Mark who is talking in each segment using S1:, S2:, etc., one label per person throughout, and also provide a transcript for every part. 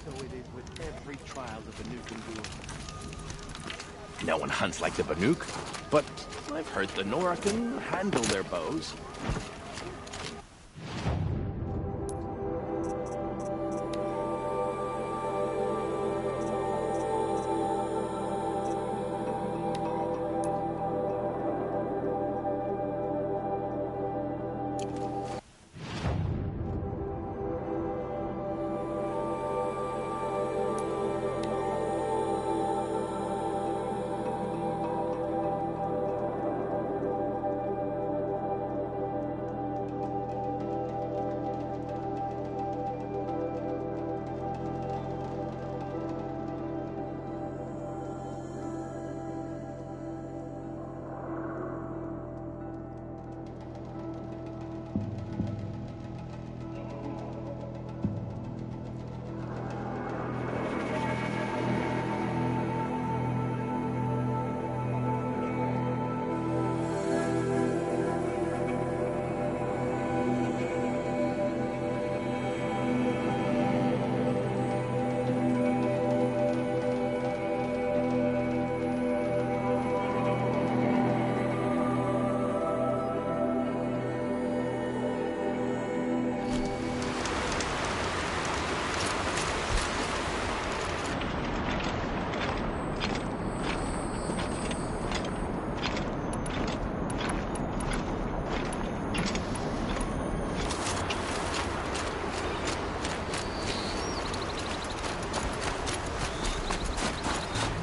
S1: So it is with every trial the Banuk endures.
S2: No one hunts like the Banuk, but I've heard the Nora can handle their bows.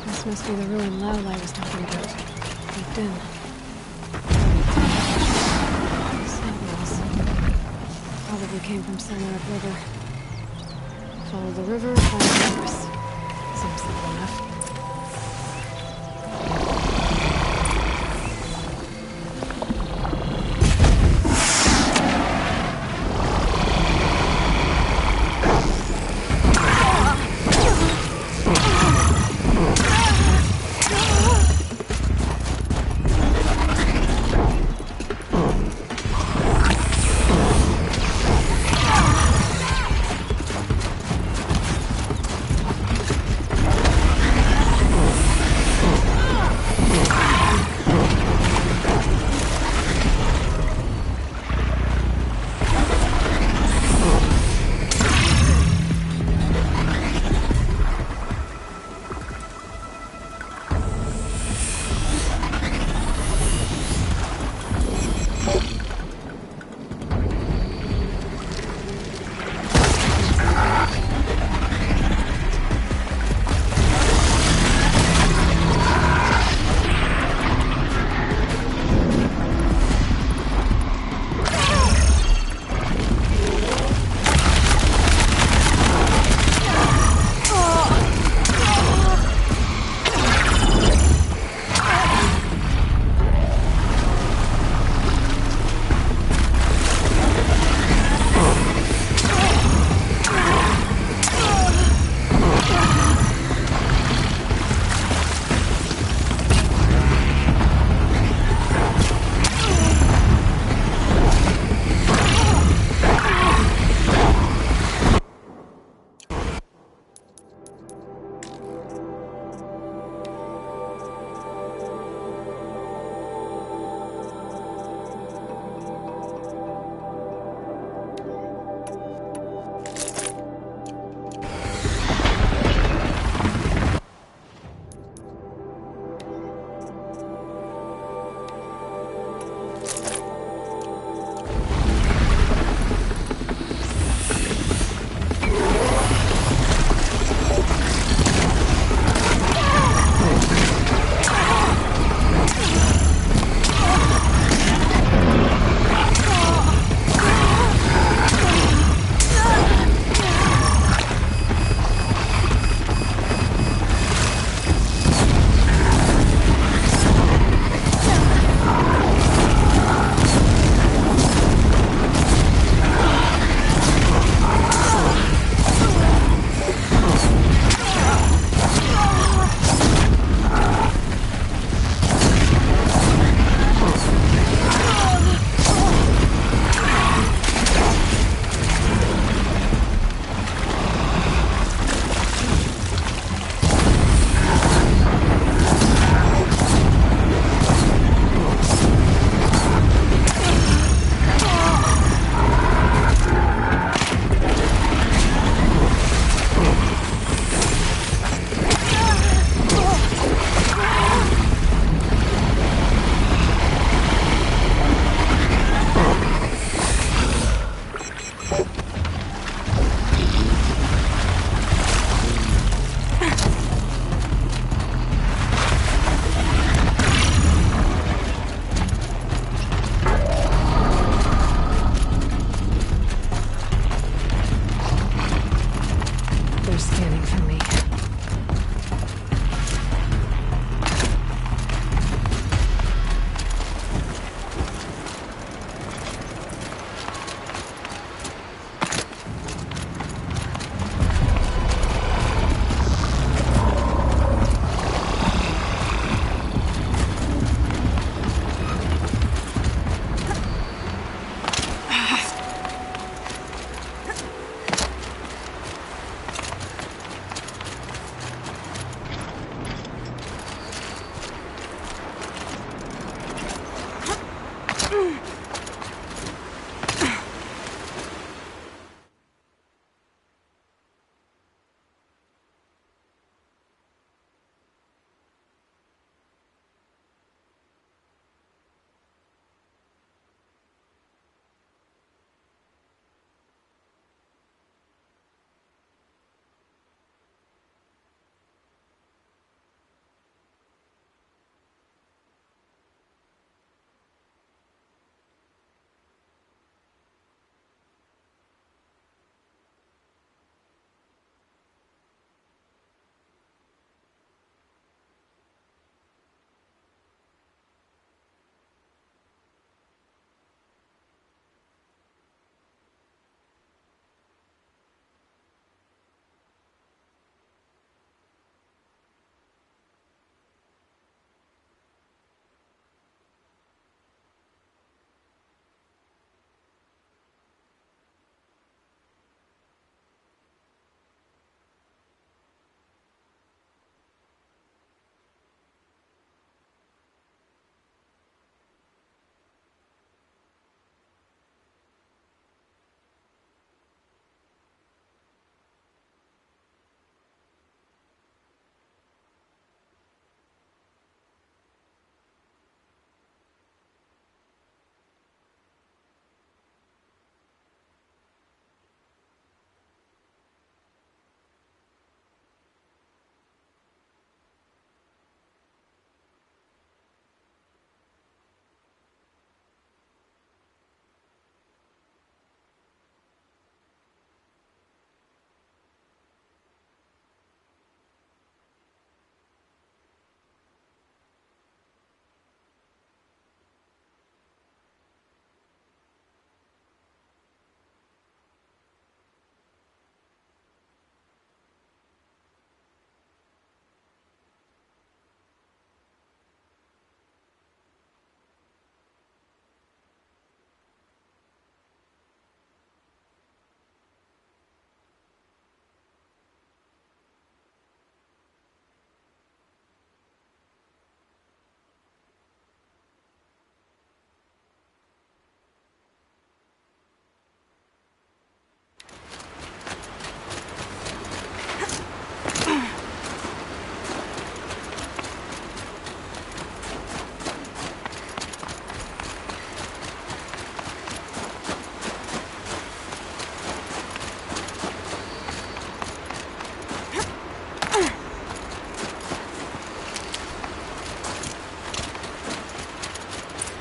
S3: This must be the ruined Laolai was talking about. Looked in. Sentinels. Probably came from somewhere upriver. Follow the river, find the horse. Seems simple enough. They're scanning for me.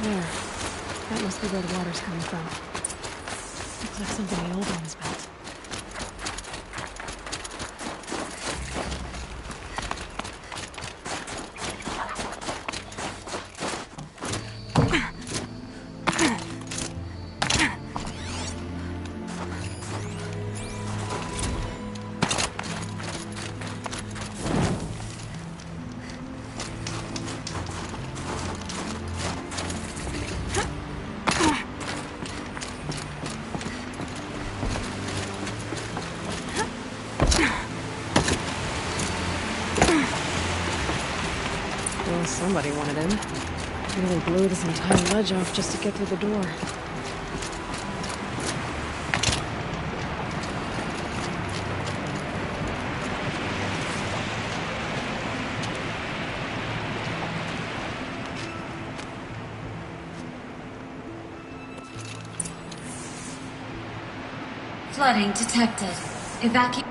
S3: There. That must be where the water's coming from. Looks like something the old ones built. Well, somebody wanted in. Really blew this entire ledge off just to get through the door.
S4: Flooding detected. Evacuate.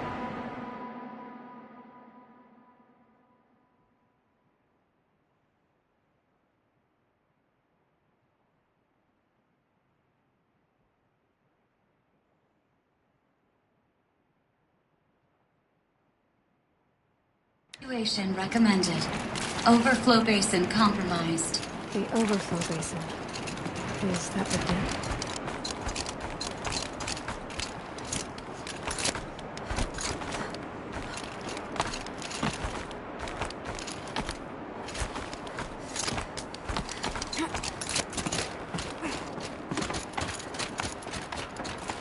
S4: Evacuation recommended. Overflow basin compromised.
S3: The overflow basin. Is that the dip?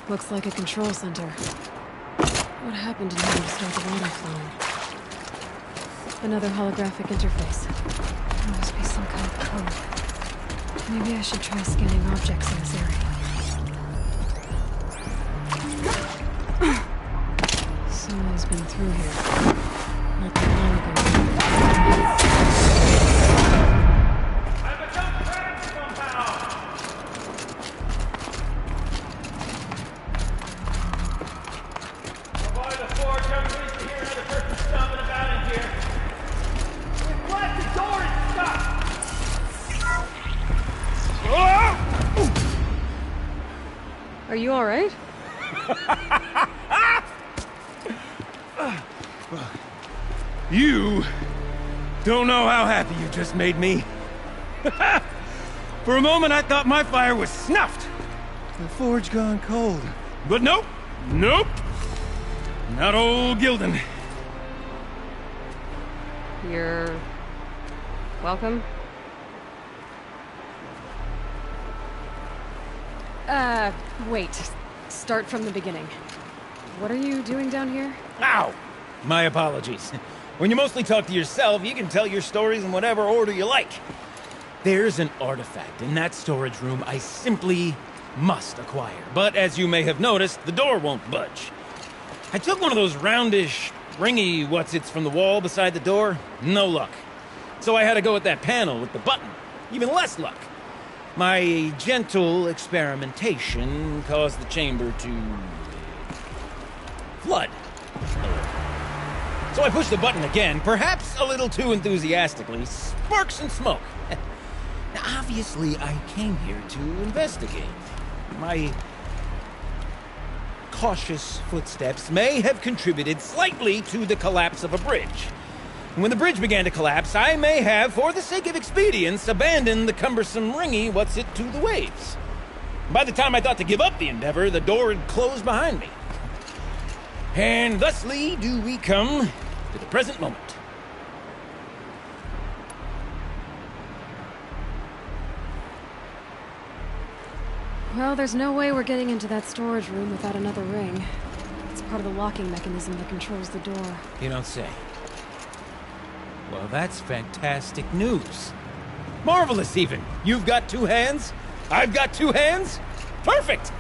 S3: Looks like a control center. What happened in here to start the water flowing? Another holographic interface. There must be some kind of code. Maybe I should try scanning objects in this area. Someone's been through here. Not that long ago. Are you all right?
S5: You don't know how happy you just made me. For a moment, I thought my fire was snuffed. The forge gone cold. But nope, nope. Not old Gildan.
S3: You're... welcome? Wait. Start from the beginning. What are you doing down here?
S5: Ow! My apologies. When you mostly talk to yourself, you can tell your stories in whatever order you like. There's an artifact in that storage room I simply must acquire. But as you may have noticed, the door won't budge. I took one of those roundish, ringy what's-its from the wall beside the door. No luck. So I had to go with that panel with the button. Even less luck. My gentle experimentation caused the chamber to... flood. So I pushed the button again, perhaps a little too enthusiastically. Sparks and smoke. Now, obviously, I came here to investigate. My cautious footsteps may have contributed slightly to the collapse of a bridge. When the bridge began to collapse, I may have, for the sake of expedience, abandoned the cumbersome ringy what's-it to the waves. By the time I thought to give up the endeavor, the door had closed behind me. And thusly do we come to the present moment.
S3: Well, there's no way we're getting into that storage room without another ring. It's part of the locking mechanism that controls the door.
S5: You don't say. Well, that's fantastic news. Marvelous, even. You've got two hands. I've got two hands. Perfect!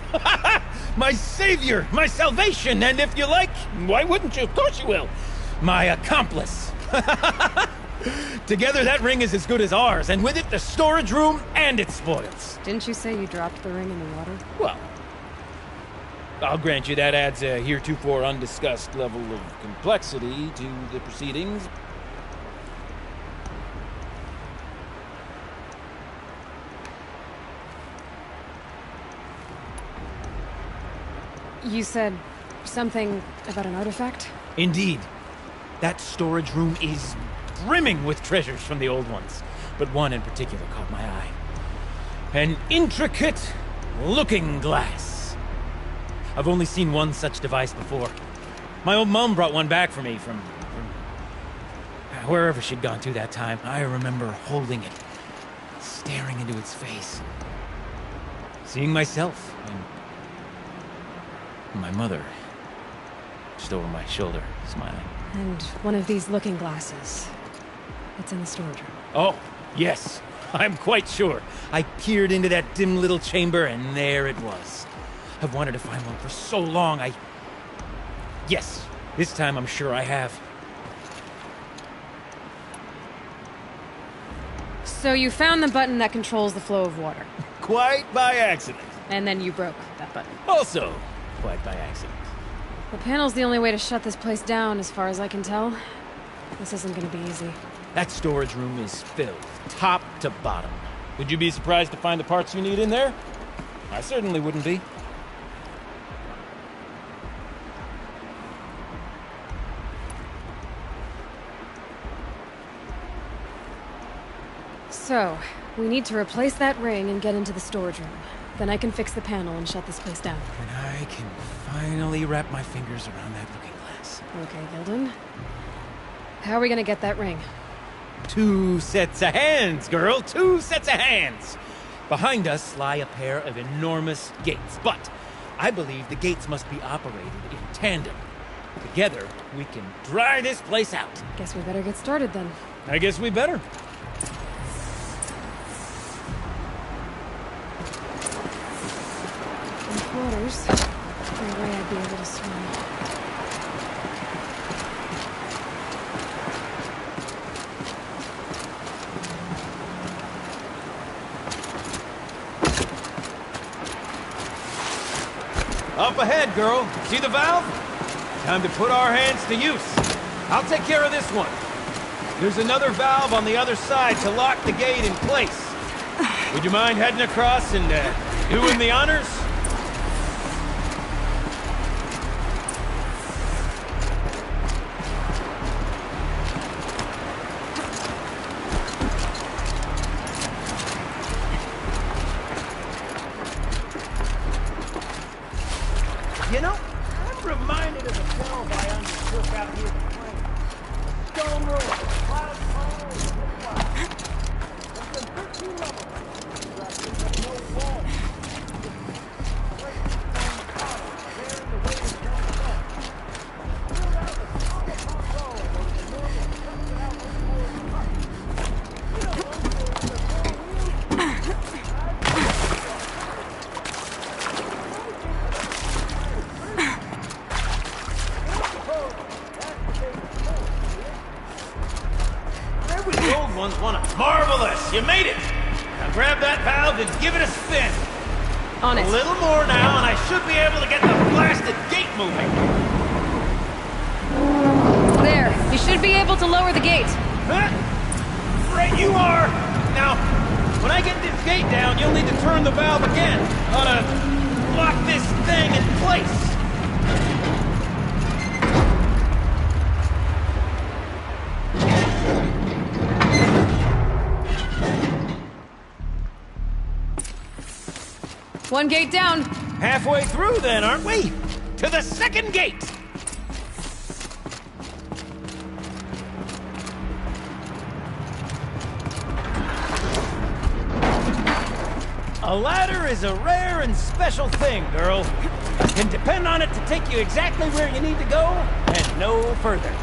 S5: My savior, my salvation, and if you like, why wouldn't you? Of course you will. My accomplice. Together, that ring is as good as ours, and with it, the storage room and its spoils.
S3: Didn't you say you dropped the ring in the water?
S5: Well, I'll grant you that adds a heretofore undiscussed level of complexity to the proceedings.
S3: You said something about an artifact?
S5: Indeed. That storage room is brimming with treasures from the old ones, but one in particular caught my eye. An intricate looking glass. I've only seen one such device before. My old mom brought one back for me from wherever she'd gone to that time. I remember holding it, staring into its face, seeing myself and my mother just over my shoulder, smiling.
S3: And one of these looking glasses. It's in the storage room.
S5: Oh, yes. I'm quite sure. I peered into that dim little chamber, and there it was. I've wanted to find one for so long, Yes, this time I'm sure I have.
S3: So you found the button that controls the flow of water.
S5: Quite by accident.
S3: And then you broke that button.
S5: Also, quite by accident.
S3: The panel's the only way to shut this place down, as far as I can tell. This isn't gonna be easy.
S5: That storage room is filled, top to bottom. Would you be surprised to find the parts you need in there? I certainly wouldn't be.
S3: So, we need to replace that ring and get into the storage room. Then I can fix the panel and shut this place down.
S5: And I can finally wrap my fingers around that looking glass.
S3: Okay, Gilden. How are we gonna get that ring?
S5: 2 sets of hands, girl! 2 sets of hands! Behind us lie a pair of enormous gates, but I believe the gates must be operated in tandem. Together, we can dry this place out.
S3: Guess we better get started then.
S5: I guess we better.
S3: In quarters, no way I'd be able to swim.
S5: Up ahead, girl. See the valve? Time to put our hands to use. I'll take care of this one. There's another valve on the other side to lock the gate in place. Would you mind heading across and doing the honors? You know, I'm reminded of the valve I undertook out here at the plane. Stone room, cloud tunnel, there's been 13 levels. There's no wall. Great stone tunnel, bearing the weight of down below. Build out the solid control of those enormous trusted out locomotive trucks. You know, those with the 4 wheels. Old ones want to. Marvelous! You made it! Now grab that valve and give it a spin.
S3: On it.
S5: A little more now, and I should be able to get the blasted gate moving.
S3: There. You should be able to lower the gate.
S5: Huh? Right you are! Now, when I get this gate down, you'll need to turn the valve again. Ought to lock this thing in place.
S3: One gate down.
S5: Halfway through then, aren't we? To the second gate! A ladder is a rare and special thing, girl. You can depend on it to take you exactly where you need to go, and no further.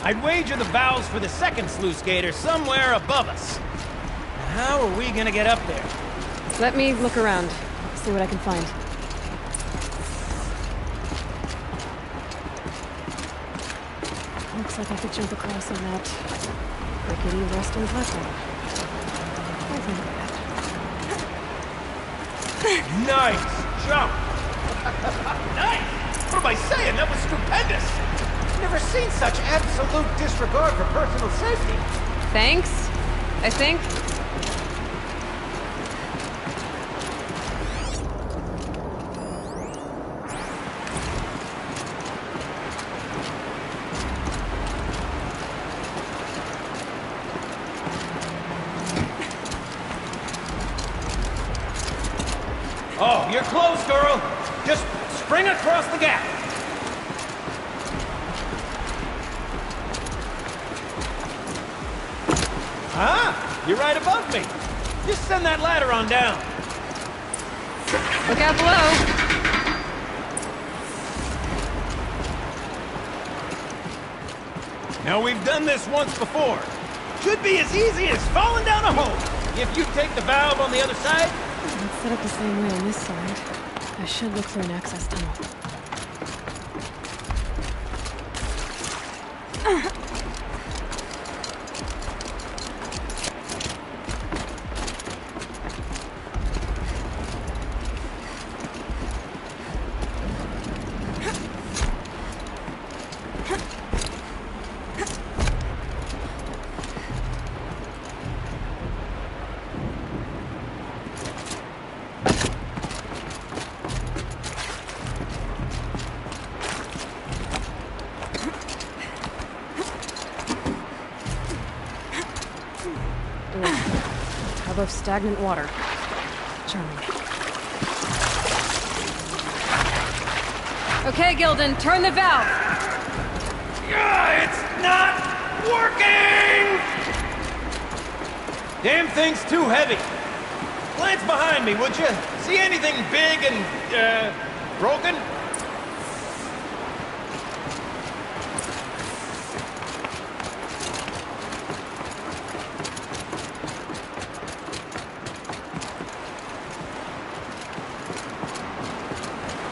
S5: I'd wager the valves for the second sluice gate are somewhere above us. How are we gonna get up there?
S3: Let me look around. See what I can find. Looks like I could jump across on that rickety resting platform. I think that.
S5: Nice jump! Nice! What am I saying? That was stupendous! Never seen such absolute disregard for personal safety.
S3: Thanks, I think.
S5: Oh, you're close, girl. Just spring across the gap. Ah, you're right above me. Just send that ladder on down.
S3: Look out below.
S5: Now, we've done this once before. Should be as easy as falling down a hole. If you take the valve on the other side.
S3: Let's set up the same way on this side. I should look for an access tunnel. above stagnant water. Charming. Okay, Gilden, turn the valve!
S5: It's not working! Damn thing's too heavy. Glance behind me, would you? See anything big and, broken?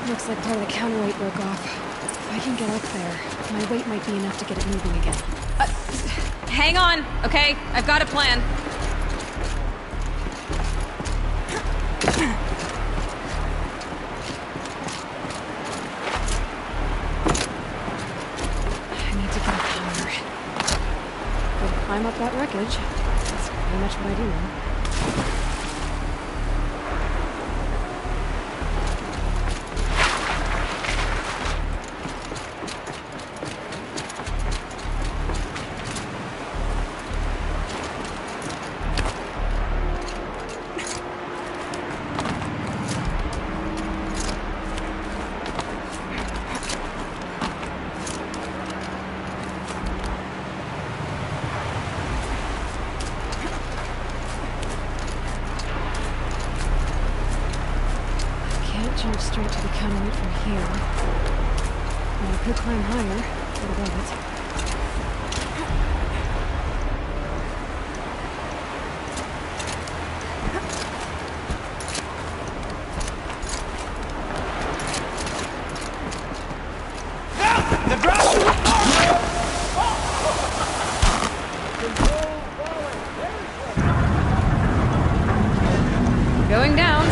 S3: Looks like part of the counterweight broke off. If I can get up there, my weight might be enough to get it moving again.
S6: Hang on, okay? I've got a plan.
S3: I need to get up higher. Could climb up that wreckage. That's pretty much what I do now. Jump straight to the counterweight from here. But I could climb higher, get above it.
S6: Going down.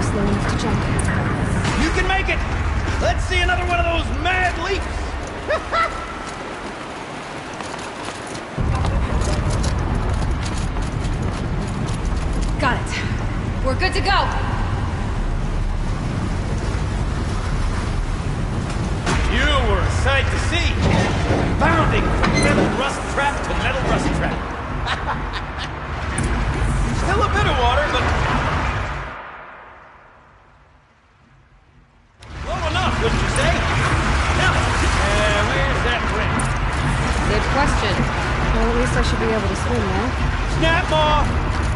S3: Slow enough to jump.
S5: You can make it! Let's see another one of those mad leaps!
S6: Got it. We're good to go.
S5: You were a sight to see. Bounding from metal rust trap to metal rust trap. Still a bit of water, but low enough, wouldn't you say? Now, where's that ring?
S6: Good question.
S3: Well, at least I should be able to swim now.
S5: Snap maw!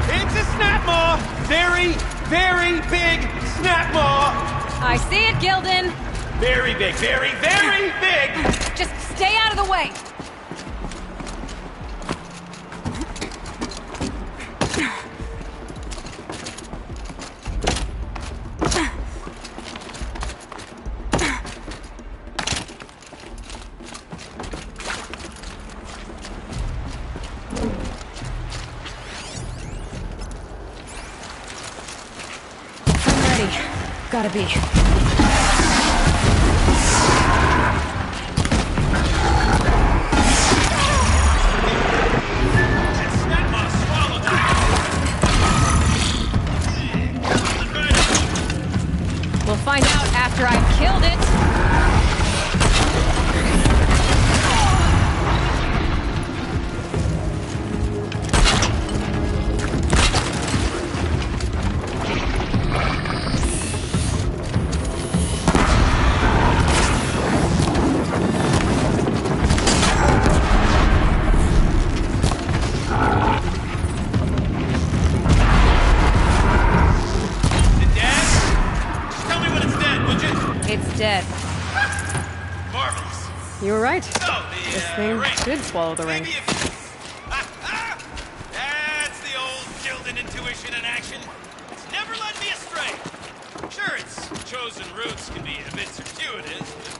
S5: It's a snap maw! Very, very big snap maw!
S6: I see it, Gilden.
S5: Very big, very, very big!
S6: Just stay out of the way.
S3: I'm ready. Gotta be.
S6: We'll find out after I've killed it. It's dead.
S2: Marvelous.
S3: You were right.
S2: Oh, the,
S3: This thing
S2: ring.
S3: did swallow the ring.
S2: Maybe if... That's the old Gilden intuition in action. It's never led me astray. Sure, its chosen routes can be a bit circuitous, but...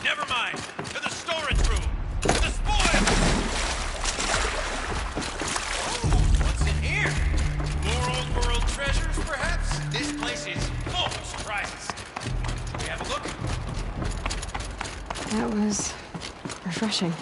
S2: Never mind. To the storage room. To the spoil. Oh, what's in here? More old world treasures, perhaps? This place is full of surprises. Shall we have a look?
S3: refreshing.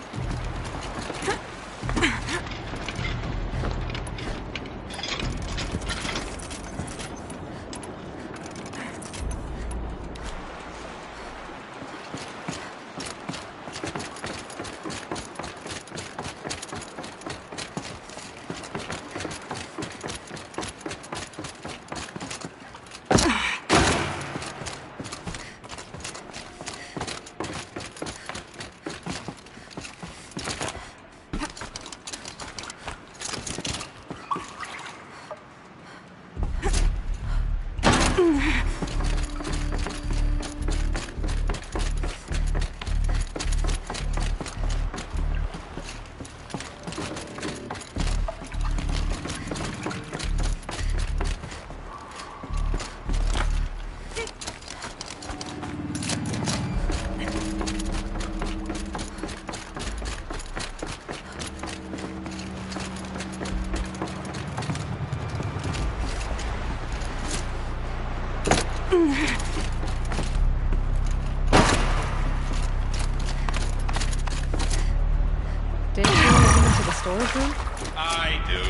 S3: Did you want to go into the storage room?
S2: I do.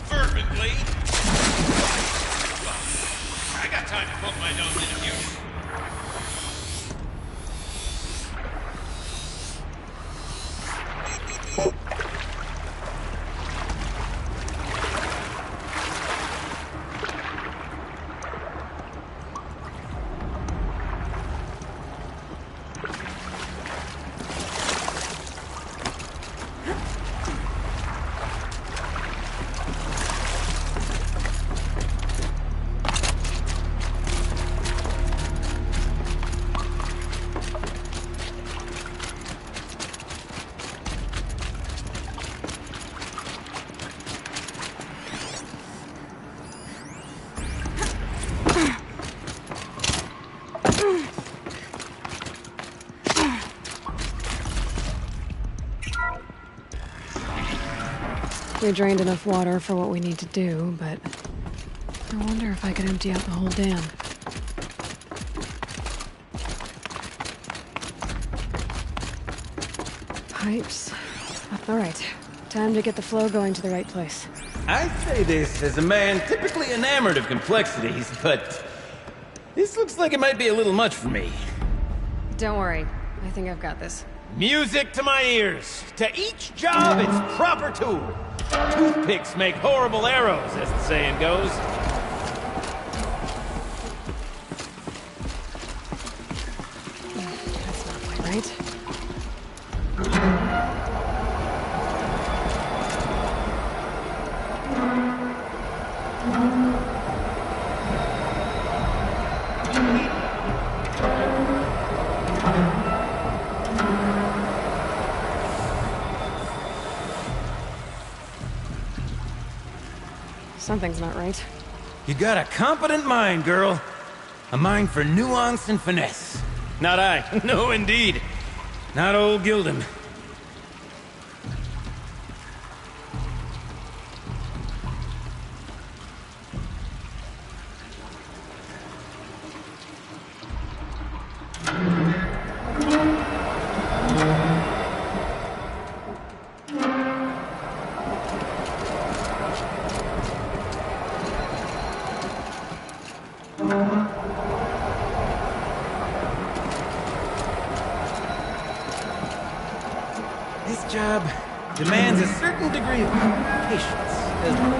S2: Fervently. I got time to poke my nose in a few.
S3: We drained enough water for what we need to do, but I wonder if I could empty out the whole dam. Pipes. All right, time to get the flow going to the right place.
S5: I say this as a man typically enamored of complexities, but this looks like it might be a little much for me.
S3: Don't worry, I think I've got this.
S5: Music to my ears. To each job, its proper tool. Toothpicks make horrible arrows, as the saying goes.
S3: That's not quite right. Something's not right.
S5: You got a competent mind, girl. A mind for nuance and finesse. Not I. No, indeed. Not old Gildan. This job demands a certain degree of patience, doesn't it?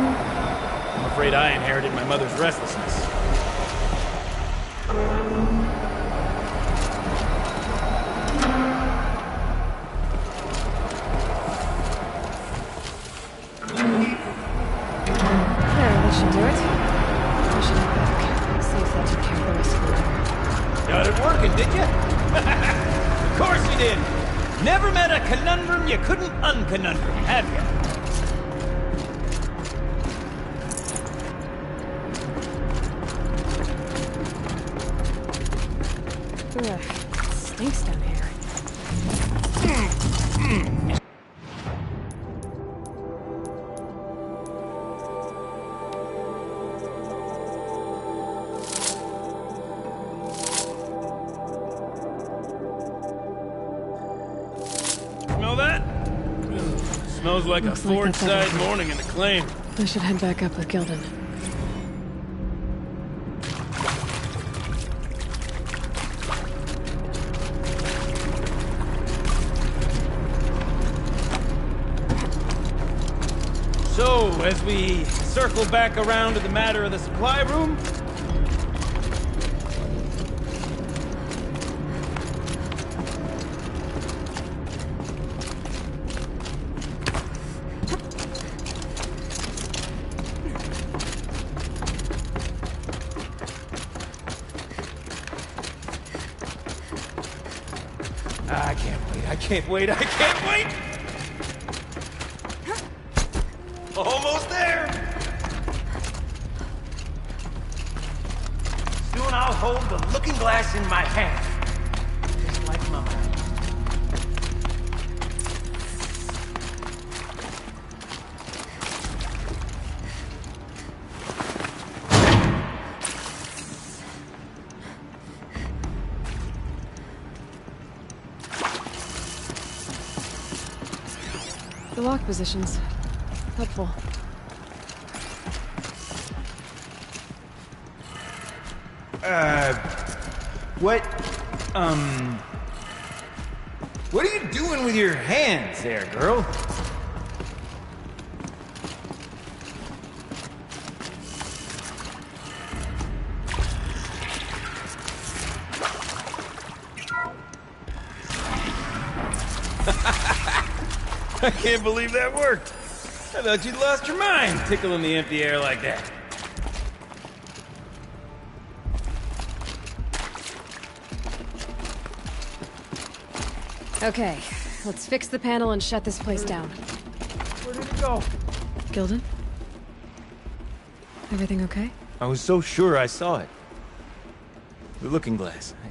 S5: I'm afraid I inherited my mother's restlessness.
S3: There, that should do it. I should head back. See if that took care of the rest of the letter.
S5: Got it working, did you? Of course you did. Never met a conundrum you couldn't unconundrum, have you?
S3: Ugh, it stinks down here.
S5: Smells like
S3: Looks
S5: a
S3: like
S5: Ford
S3: that's
S5: side
S3: everything.
S5: morning in the claim.
S3: I should head back up with Gildan.
S5: So, as we circle back around to the matter of the supply room, I can't wait, I can't wait! Almost there! Soon I'll hold the looking glass in my hand. Just like Mama.
S3: The lock positions. Helpful.
S5: What are you doing with your hands there, girl? I can't believe that worked. I thought you'd lost your mind, tickling the empty air like that.
S3: Okay, let's fix the panel and shut this place down.
S5: Where did it go?
S3: Gildan? Everything okay?
S5: I was so sure I saw it. The looking glass. I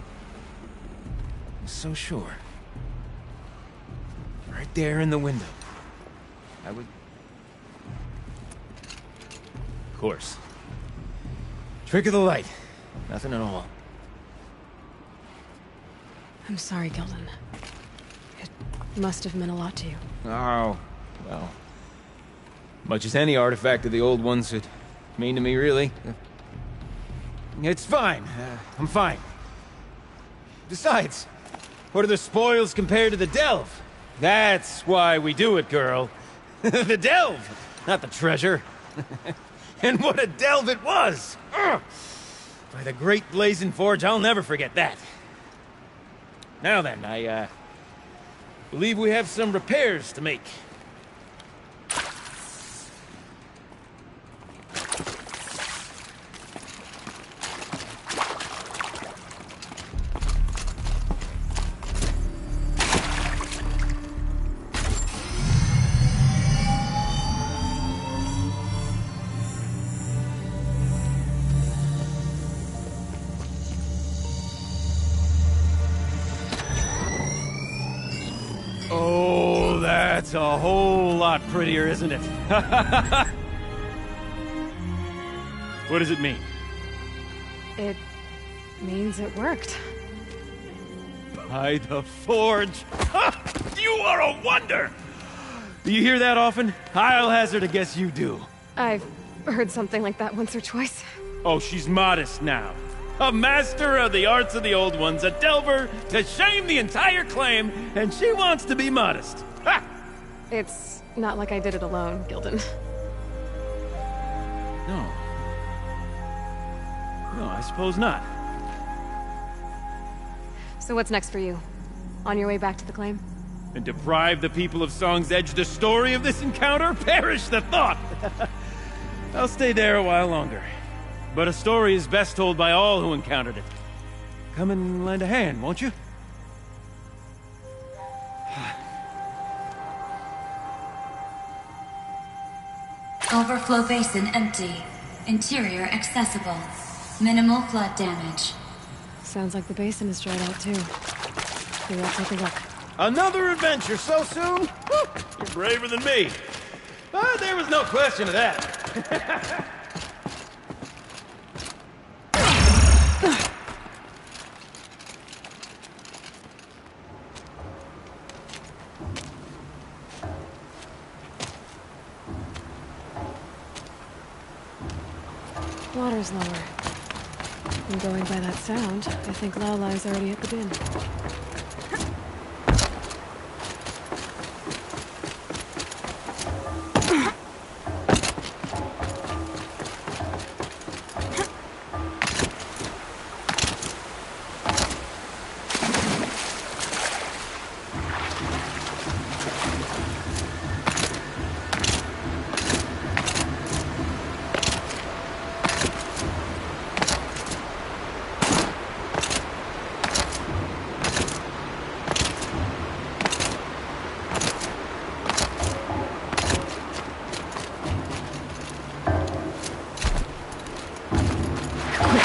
S5: was so sure. Right there in the window. I would... Of course. Trick of the light. Nothing at all.
S3: I'm sorry, Gildan. It must have meant a lot to you.
S5: Oh, well. Much as any artifact of the old ones would mean to me, really. It's fine. I'm fine. Besides, what are the spoils compared to the delve? That's why we do it, girl. The delve, not the treasure. And what a delve it was! Ugh. By the great Blazing Forge, I'll never forget that. Now then, I believe we have some repairs to make. Oh, that's a whole lot prettier, isn't it? What does it mean?
S3: It means it worked.
S5: By the Forge! You are a wonder! Do you hear that often? I'll hazard a guess you do.
S3: I've heard something like that once or twice.
S5: Oh, she's modest now. A master of the arts of the old ones, a delver to shame the entire claim, and she wants to be modest. Ha!
S3: It's not like I did it alone, Gildan.
S5: No. No, I suppose not.
S3: So what's next for you? On your way back to the claim?
S5: And deprive the people of Song's Edge the story of this encounter? Perish the thought! I'll stay there a while longer. But a story is best told by all who encountered it. Come and lend a hand, won't you?
S4: Overflow basin empty. Interior accessible. Minimal flood damage.
S3: Sounds like the basin is dried out too. Maybe I'll take a look.
S5: Another adventure so soon? Whew, you're braver than me. But there was no question of that.
S3: Water's lower. And going by that sound, I think Laolai's already at the bin.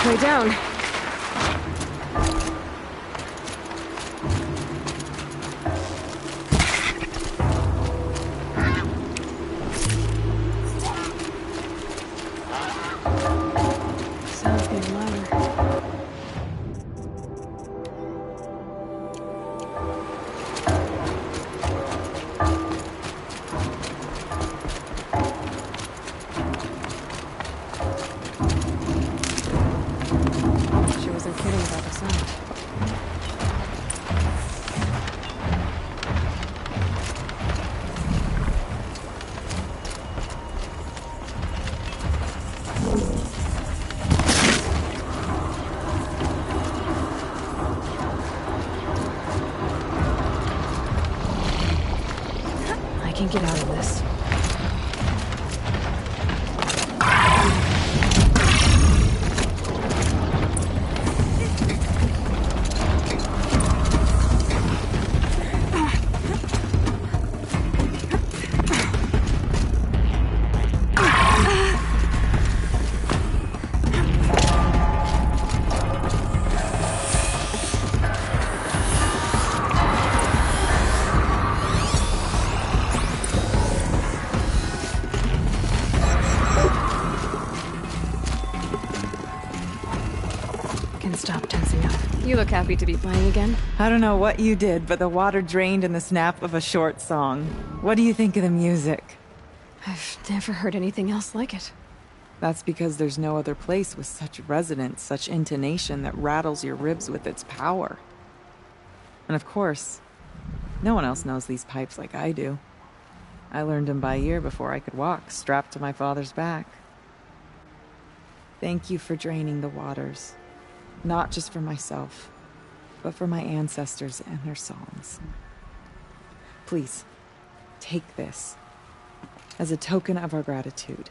S3: Way down. Sounds getting louder. She wasn't kidding about the sound. I can get out of this. Can stop tensing up. You look happy to be playing again.
S7: I don't know what you did, but the water drained in the snap of a short song. What do you think of the music?
S3: I've never heard anything else like it.
S7: That's because there's no other place with such resonance, such intonation that rattles your ribs with its power. And of course, no one else knows these pipes like I do. I learned them by ear before I could walk, strapped to my father's back. Thank you for draining the waters. Not just for myself, but for my ancestors and their songs. Please, take this as a token of our gratitude.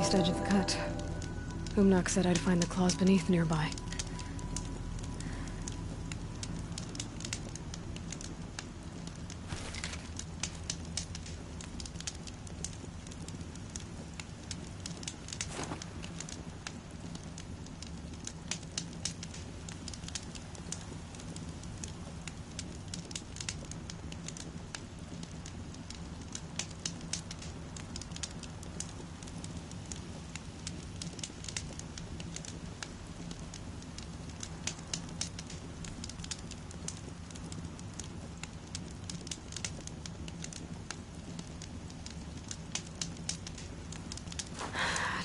S3: southeast edge of the cut. Umnak said I'd find the claws beneath nearby.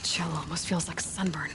S3: Chill almost feels like sunburn.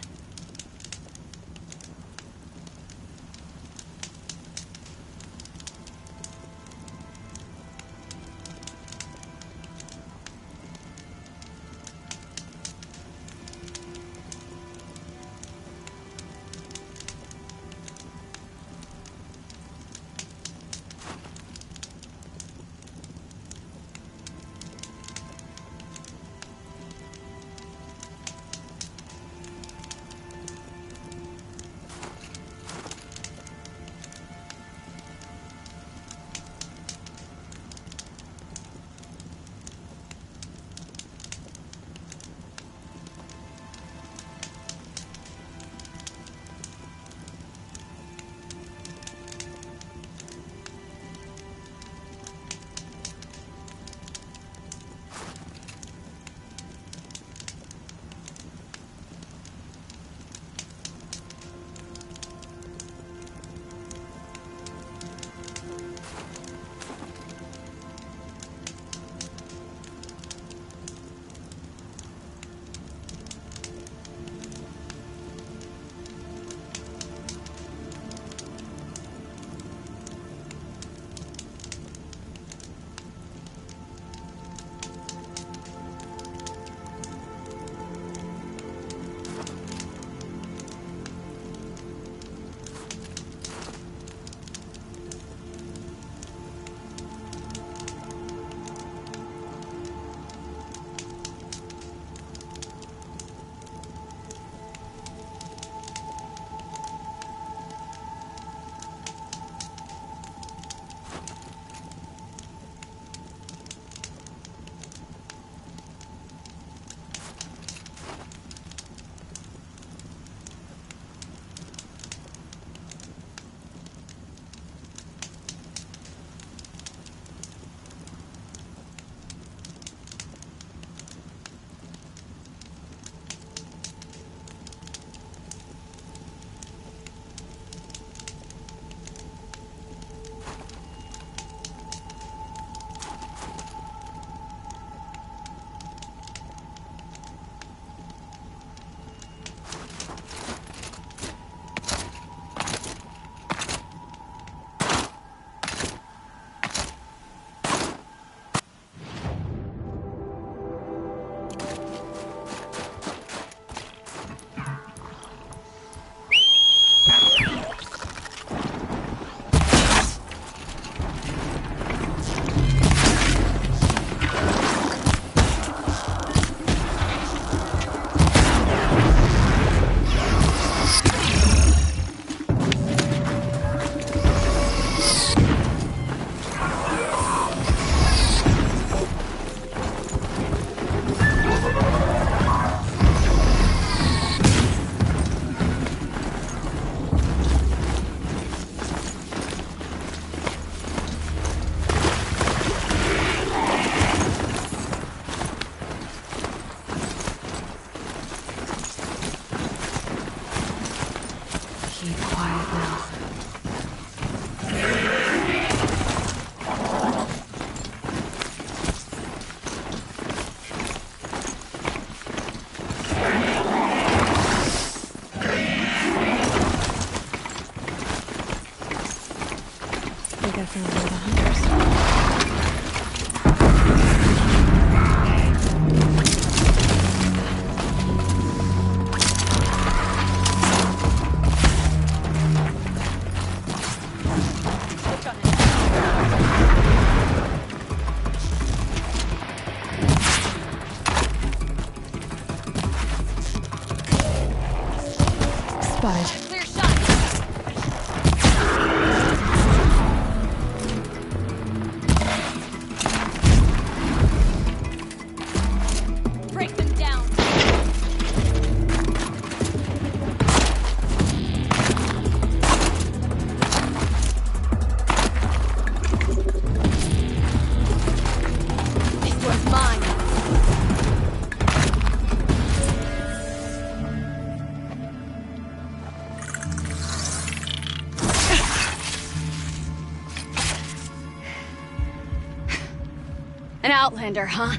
S8: An outlander, huh?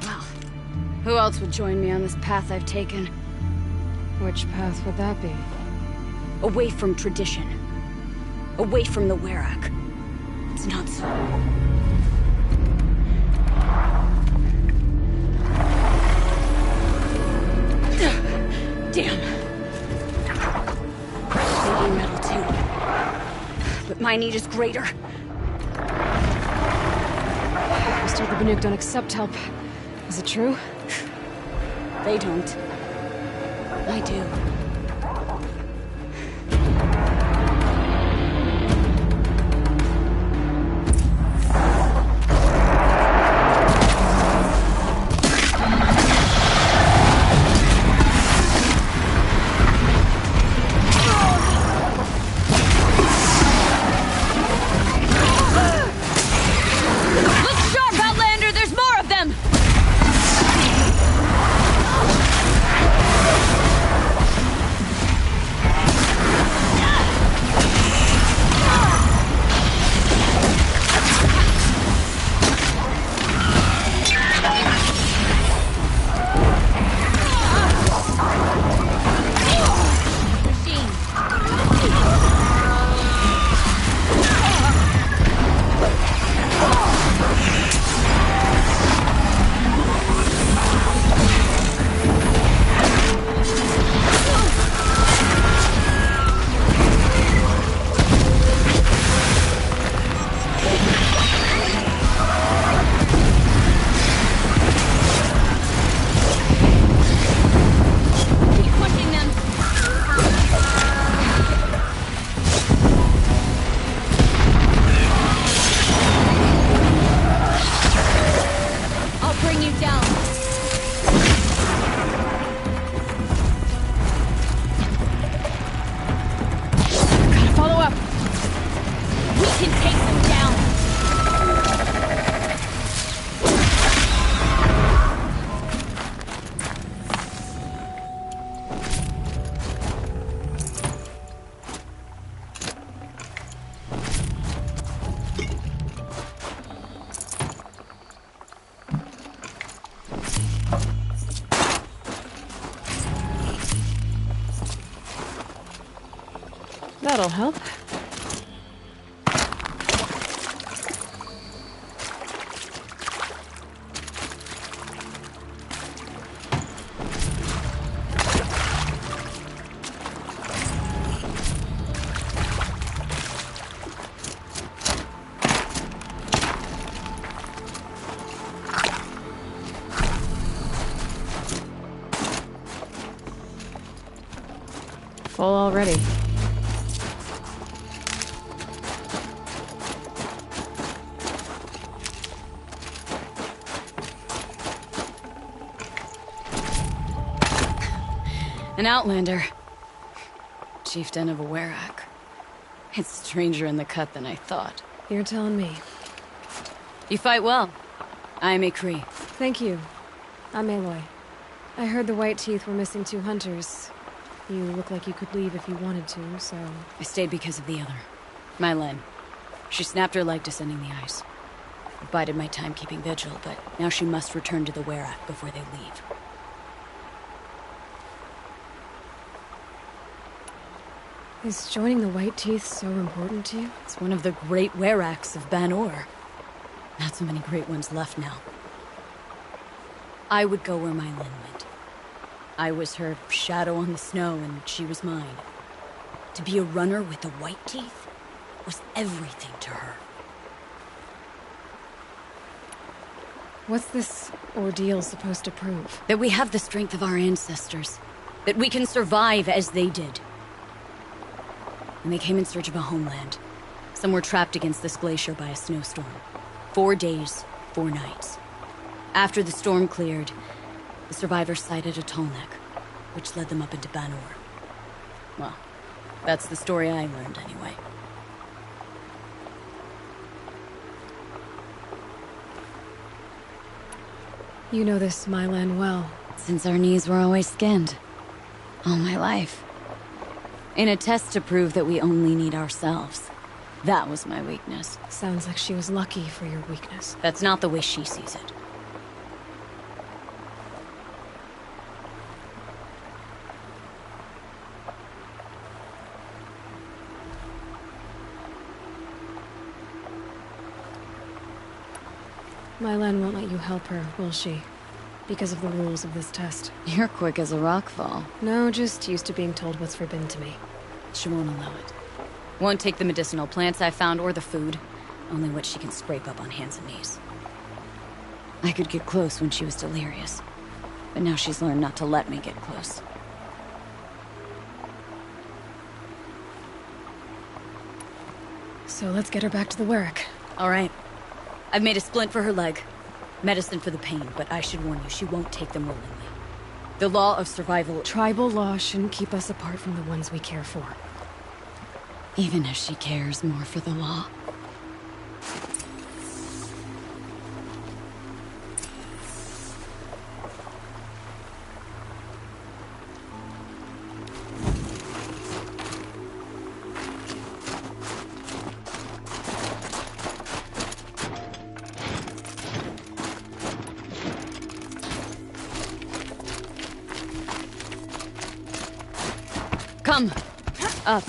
S8: Well, who else would join me on this path I've taken?
S3: Which path would that be?
S8: Away from tradition. Away from the Werak. It's not so. Damn. They need metal too. But my need is greater.
S3: Mr. the Banuk don't accept help. Is it true?
S8: They don't. I do.
S3: That'll help. Full already.
S8: An outlander. Chieftain of a Werak. It's stranger in the cut than I thought.
S3: You're telling me.
S8: You fight well. I am a Kree.
S3: Thank you. I'm Aloy. I heard the White Teeth were missing 2 hunters. You look like you could leave if you wanted to, so...
S8: I stayed because of the other. Mylen. She snapped her leg descending the ice. I bided my time keeping vigil, but now she must return to the Werak before they leave.
S3: Is joining the White Teeth so important to you?
S8: It's one of the great Weraks of Ban-Ur. Not so many great ones left now. I would go where Mylen went. I was her shadow on the snow, and she was mine. To be a runner with the White Teeth was everything to her.
S3: What's this ordeal supposed to prove?
S8: That we have the strength of our ancestors. That we can survive as they did. And they came in search of a homeland. Some were trapped against this glacier by a snowstorm. 4 days, 4 nights. After the storm cleared, the survivors sighted a Tallneck, which led them up into Ban-Ur. Well, that's the story I learned anyway.
S3: You know this Mylan well.
S8: Since our knees were always skinned. All my life. In a test to prove that we only need ourselves. That was my weakness.
S3: Sounds like she was lucky for your weakness.
S8: That's not the way she sees it.
S3: Mylan won't let you help her, will she? Because of the rules of this test.
S8: You're quick as a rockfall.
S3: No, just used to being told what's forbidden to me.
S8: She won't allow it. Won't take the medicinal plants I found or the food. Only what she can scrape up on hands and knees. I could get close when she was delirious. But now she's learned not to let me get close.
S3: So let's get her back to the Werrick.
S8: All right. I've made a splint for her leg. Medicine for the pain, but I should warn you, she won't take them willingly. The law of survival...
S3: Tribal law shouldn't keep us apart from the ones we care for.
S8: Even if she cares more for the law. Come. Up.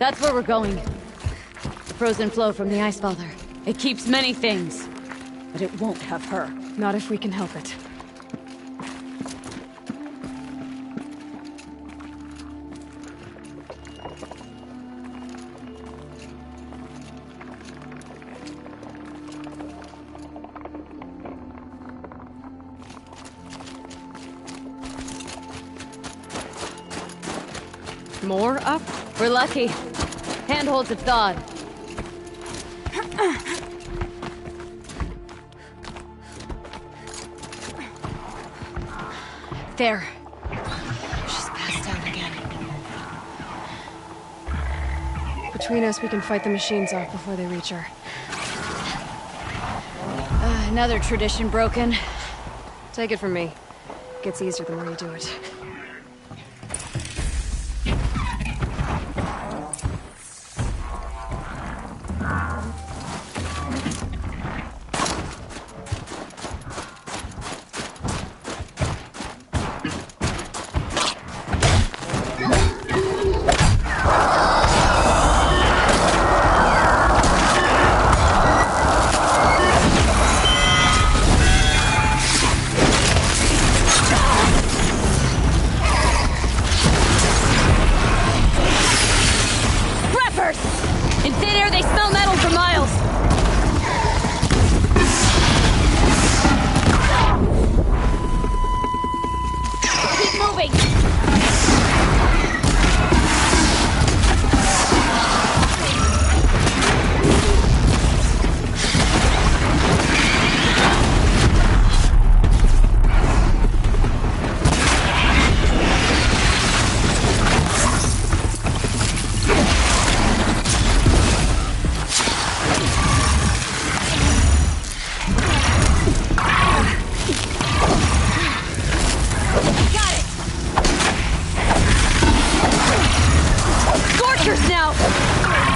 S8: That's where we're going. The frozen flow from the Ice Father. It keeps many things, but it won't have her.
S3: Not if we can help it. More up?
S8: We're lucky. Handholds have thawed. There. She's passed out again.
S3: Between us, we can fight the machines off before they reach her.
S8: Another tradition broken.
S3: Take it from me. Gets easier the more you do it.
S8: In thin air, they smell metal for miles! Keep moving!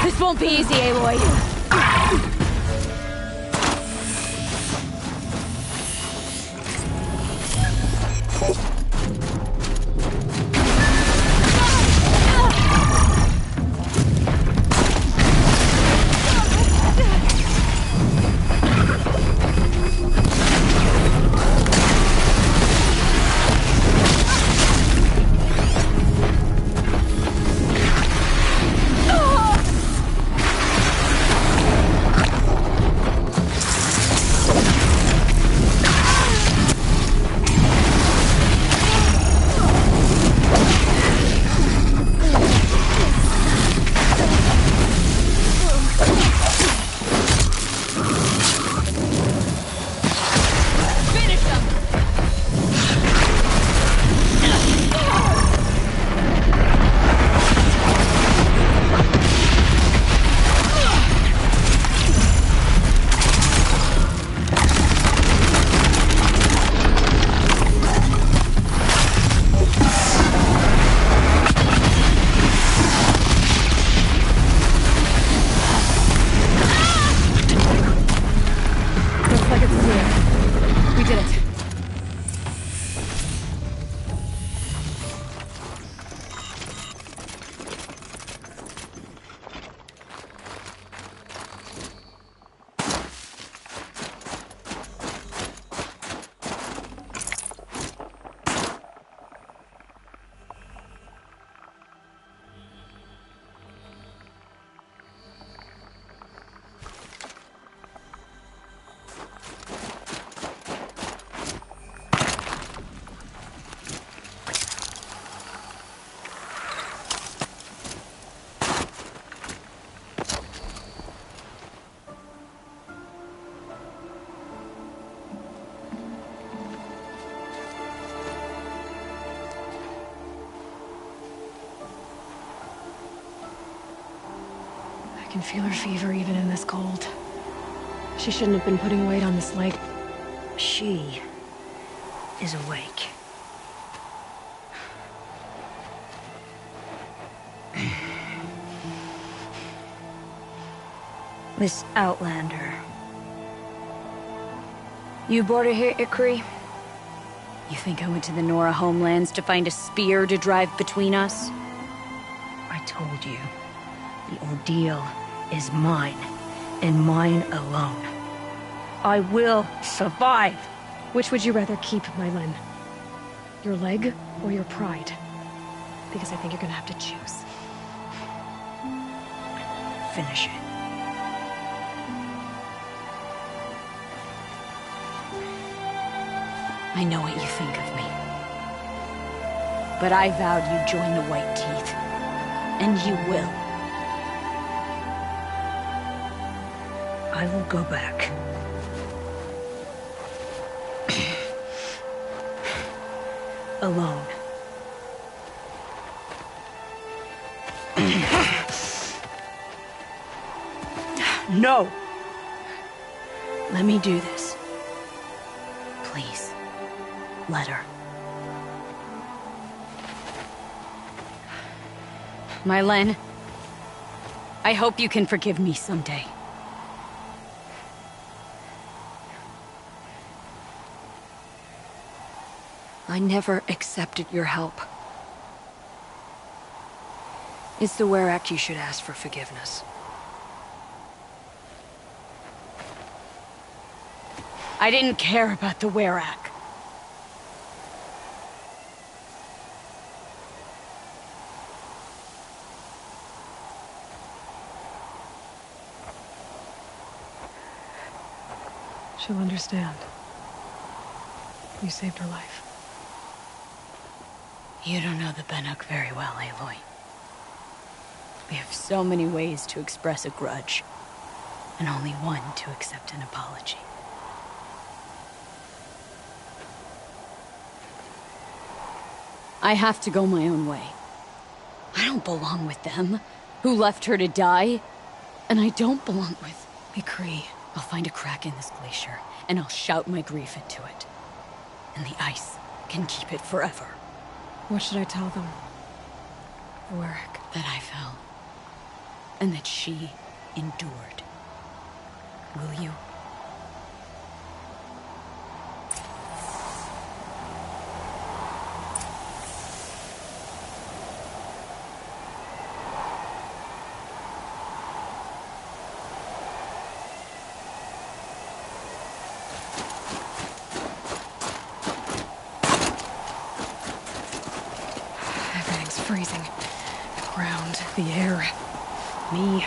S8: This won't be easy, Aloy.
S3: can feel her fever even in this cold. She shouldn't have been putting weight on this leg.
S9: She is awake. Miss Outlander. You brought her here, Ikri?
S8: You think I went to the Nora homelands to find a spear to drive between us?
S9: I told you. The ordeal is mine, and mine alone. I will survive!
S3: Which would you rather keep, Mylin? Your leg or your pride? Because I think you're gonna have to choose.
S9: Finish it.
S8: I know what you think of me. But I vowed you'd join the White Teeth. And you will.
S9: I will go back. Alone. No! Let me do this.
S8: Please. Let her. Mylin, I hope you can forgive me someday.
S9: I never accepted your help. It's the Werak you should ask for forgiveness.
S8: I didn't care about the Werak.
S3: She'll understand. You saved her life.
S8: You don't know the Banuk very well, Aloy. We have so many ways to express a grudge, and only one to accept an apology. I have to go my own way. I don't belong with them, who left her to die. And I don't belong with Ikri. I'll find a crack in this glacier, and I'll shout my grief into it. And the ice can keep it forever.
S3: What should I tell them? Werak.
S8: That I fell. And that she endured. Will you?
S3: Everything's freezing. The ground, the air, me.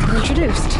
S3: We're introduced.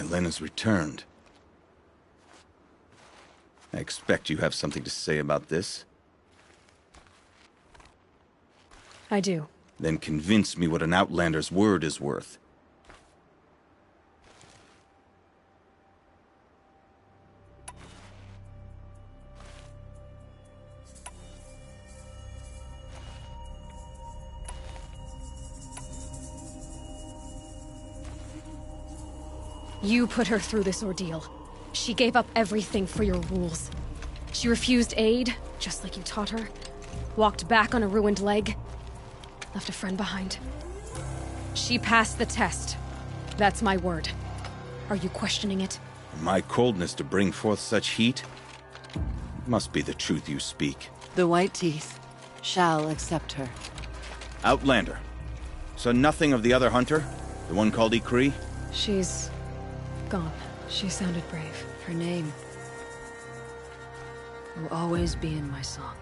S10: Elena's returned. I expect you have something to say about this.
S3: I do.
S10: Then convince me what an Outlander's word is worth.
S3: You put her through this ordeal. She gave up everything for your rules. She refused aid, just like you taught her. Walked back on a ruined leg. Left a friend behind. She passed the test. That's my word. Are you questioning it?
S10: My coldness to bring forth such heat? Must be the truth you speak.
S11: The White Teeth shall accept her.
S10: Outlander. So nothing of the other hunter? The one called Ikri?
S3: She's gone. She sounded brave.
S9: Her name will always be in my song.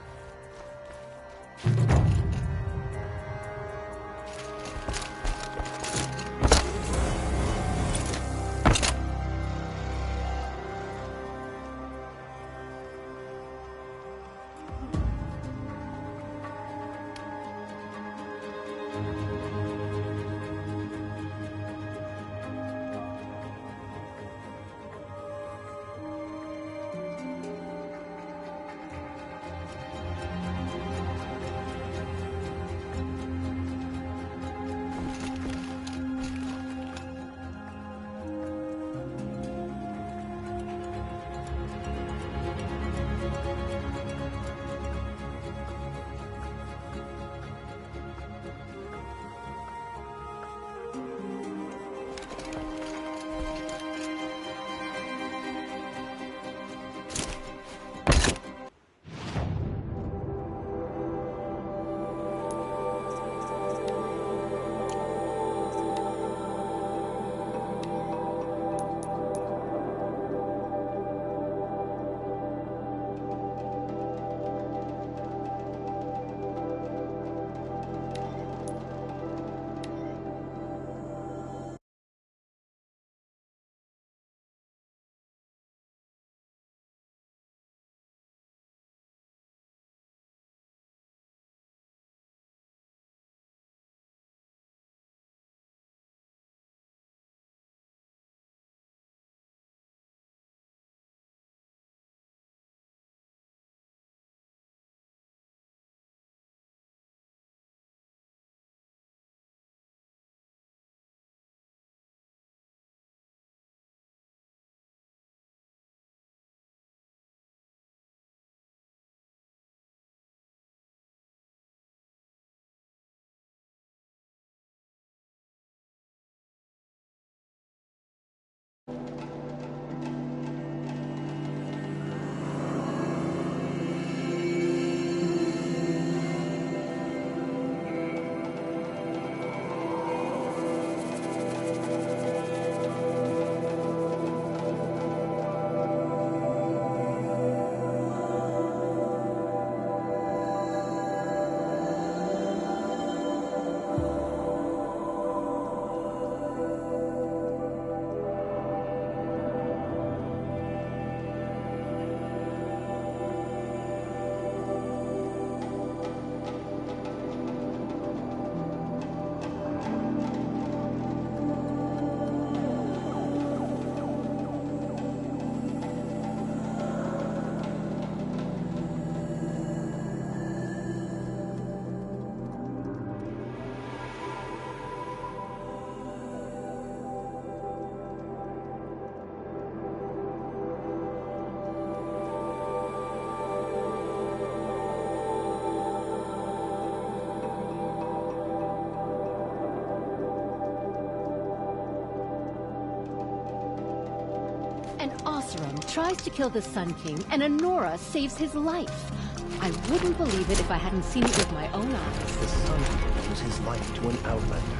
S12: An Oseram tries to kill the Sun King, and Anora saves his life. I wouldn't believe it if I hadn't seen it with my own eyes.
S1: The Sun King gives his life to an Outlander.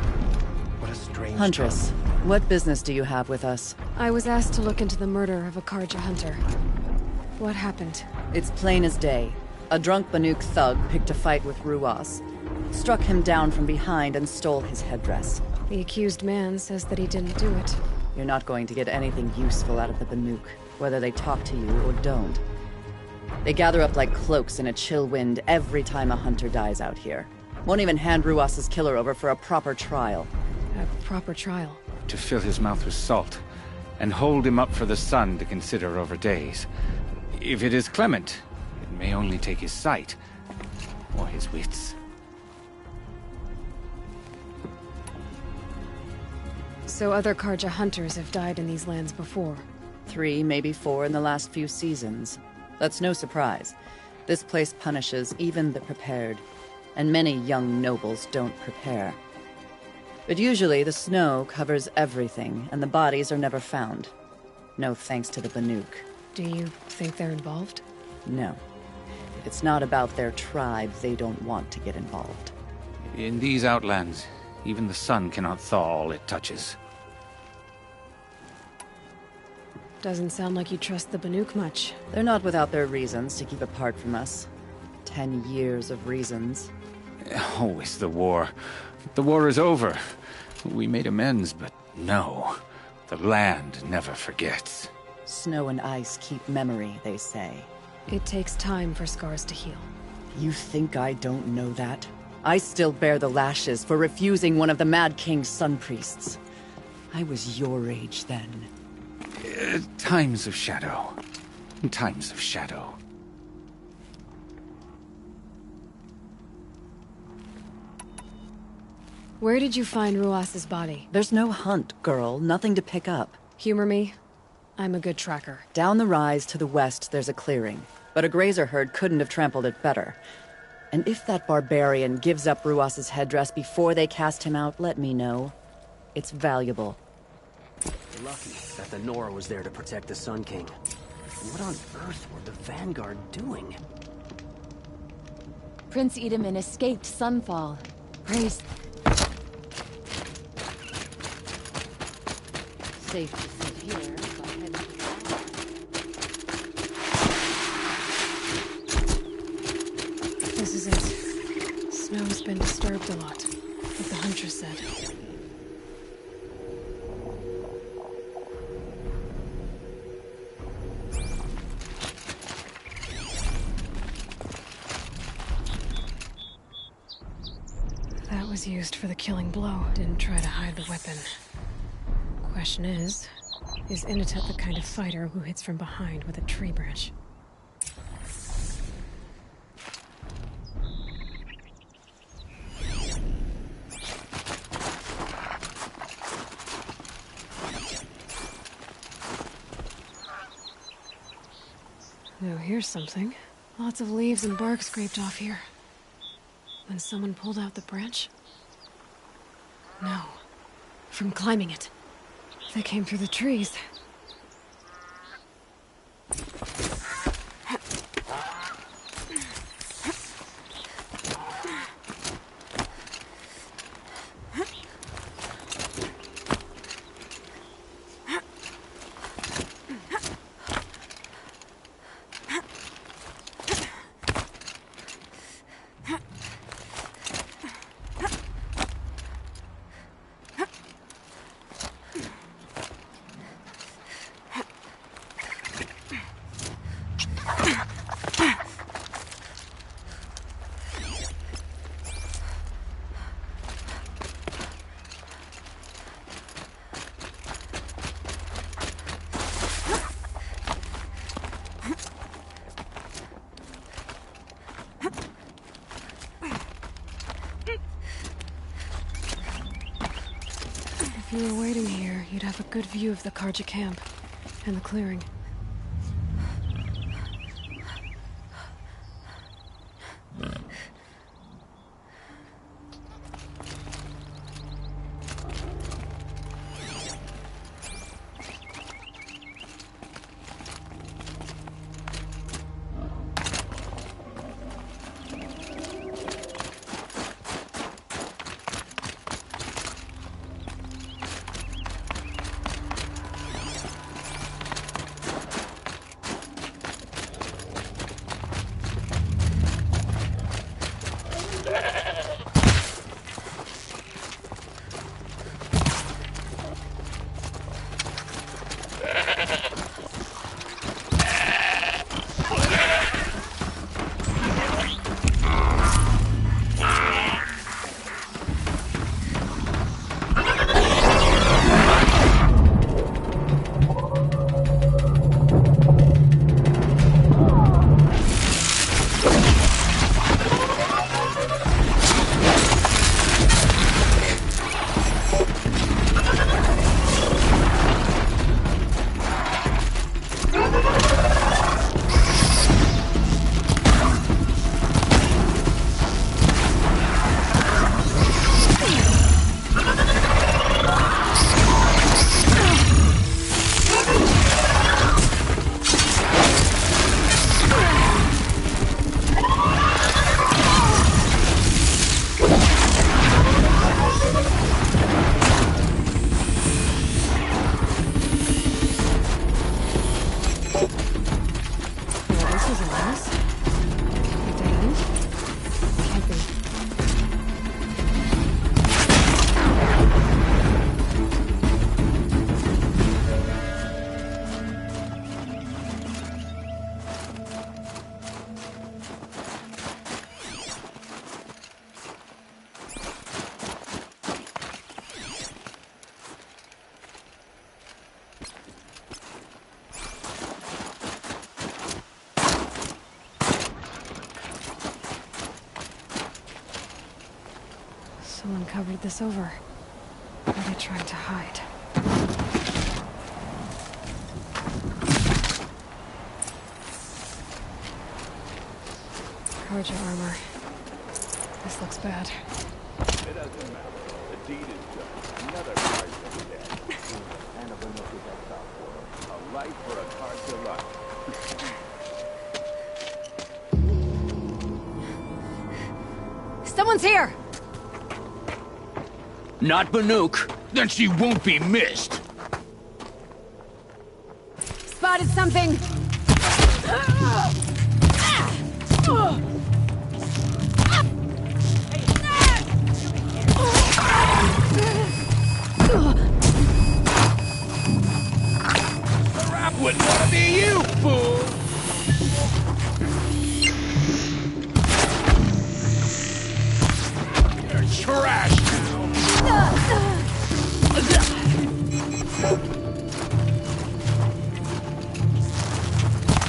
S1: What a strange
S11: Huntress,
S1: time.
S11: what business do you have with us?
S3: I was asked to look into the murder of a Karja hunter. What happened?
S11: It's plain as day. A drunk Banuk thug picked a fight with Ruas, struck him down from behind and stole his headdress.
S3: The accused man says that he didn't do it.
S11: You're not going to get anything useful out of the Banuk, whether they talk to you or don't. They gather up like cloaks in a chill wind every time a hunter dies out here. Won't even hand Ruas's killer over for a proper trial.
S3: A proper trial?
S13: To fill his mouth with salt, and hold him up for the sun to consider over days. If it is clement, it may only take his sight, or his wits.
S3: So other Karja hunters have died in these lands before?
S11: 3, maybe 4 in the last few seasons. That's no surprise. This place punishes even the prepared, and many young nobles don't prepare. But usually the snow covers everything, and the bodies are never found. No thanks to the Banuk.
S3: Do you think they're involved?
S11: No. If it's not about their tribe, they don't want to get involved.
S13: In these outlands, even the sun cannot thaw all it touches.
S3: Doesn't sound like you trust the Banuk much.
S11: They're not without their reasons to keep apart from us. 10 years of reasons.
S13: Always the war. The war is over. We made amends, but no. The land never forgets.
S11: Snow and ice keep memory, they say.
S3: It takes time for scars to heal.
S11: You think I don't know that? I still bear the lashes for refusing one of the Mad King's sun priests. I was your age then.
S13: Times of shadow. Times of shadow.
S3: Where did you find Ruas's body?
S11: There's no hunt, girl. Nothing to pick up.
S3: Humor me. I'm a good tracker.
S11: Down the rise to the west, there's a clearing. But a grazer herd couldn't have trampled it better. And if that barbarian gives up Ruas's headdress before they cast him out, let me know. It's valuable.
S1: Lucky that the Nora was there to protect the Sun King. What on earth were the Vanguard doing?
S12: Prince Edaman escaped Sunfall. Praise. Safe to sit here.
S3: This is it. Snow's been disturbed a lot, like the Huntress said. That was used for the killing blow. Didn't try to hide the weapon. Question is Inatet the kind of fighter who hits from behind with a tree branch? Oh, here's something. Lots of leaves and bark scraped off here. When someone pulled out the branch? No. From climbing it. They came through the trees. If you were waiting here, you'd have a good view of the Karja camp and the clearing. covered this over? What are they trying to hide? Carja armor. This looks bad.
S14: It doesn't matter. The deed is done. Another card for the dead. And a Banook is exiled for a life for a Carja life.
S3: Someone's here!
S1: Not Banook.
S15: Then she won't be missed.
S3: Spotted something!
S15: The rap wouldn't want to be you, fool! You're trash now!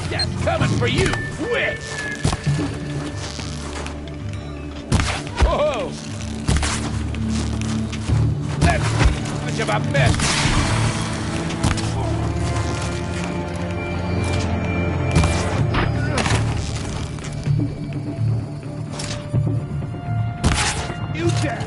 S15: Death coming for you, quick! Whoa! That's much of a mess! You dare!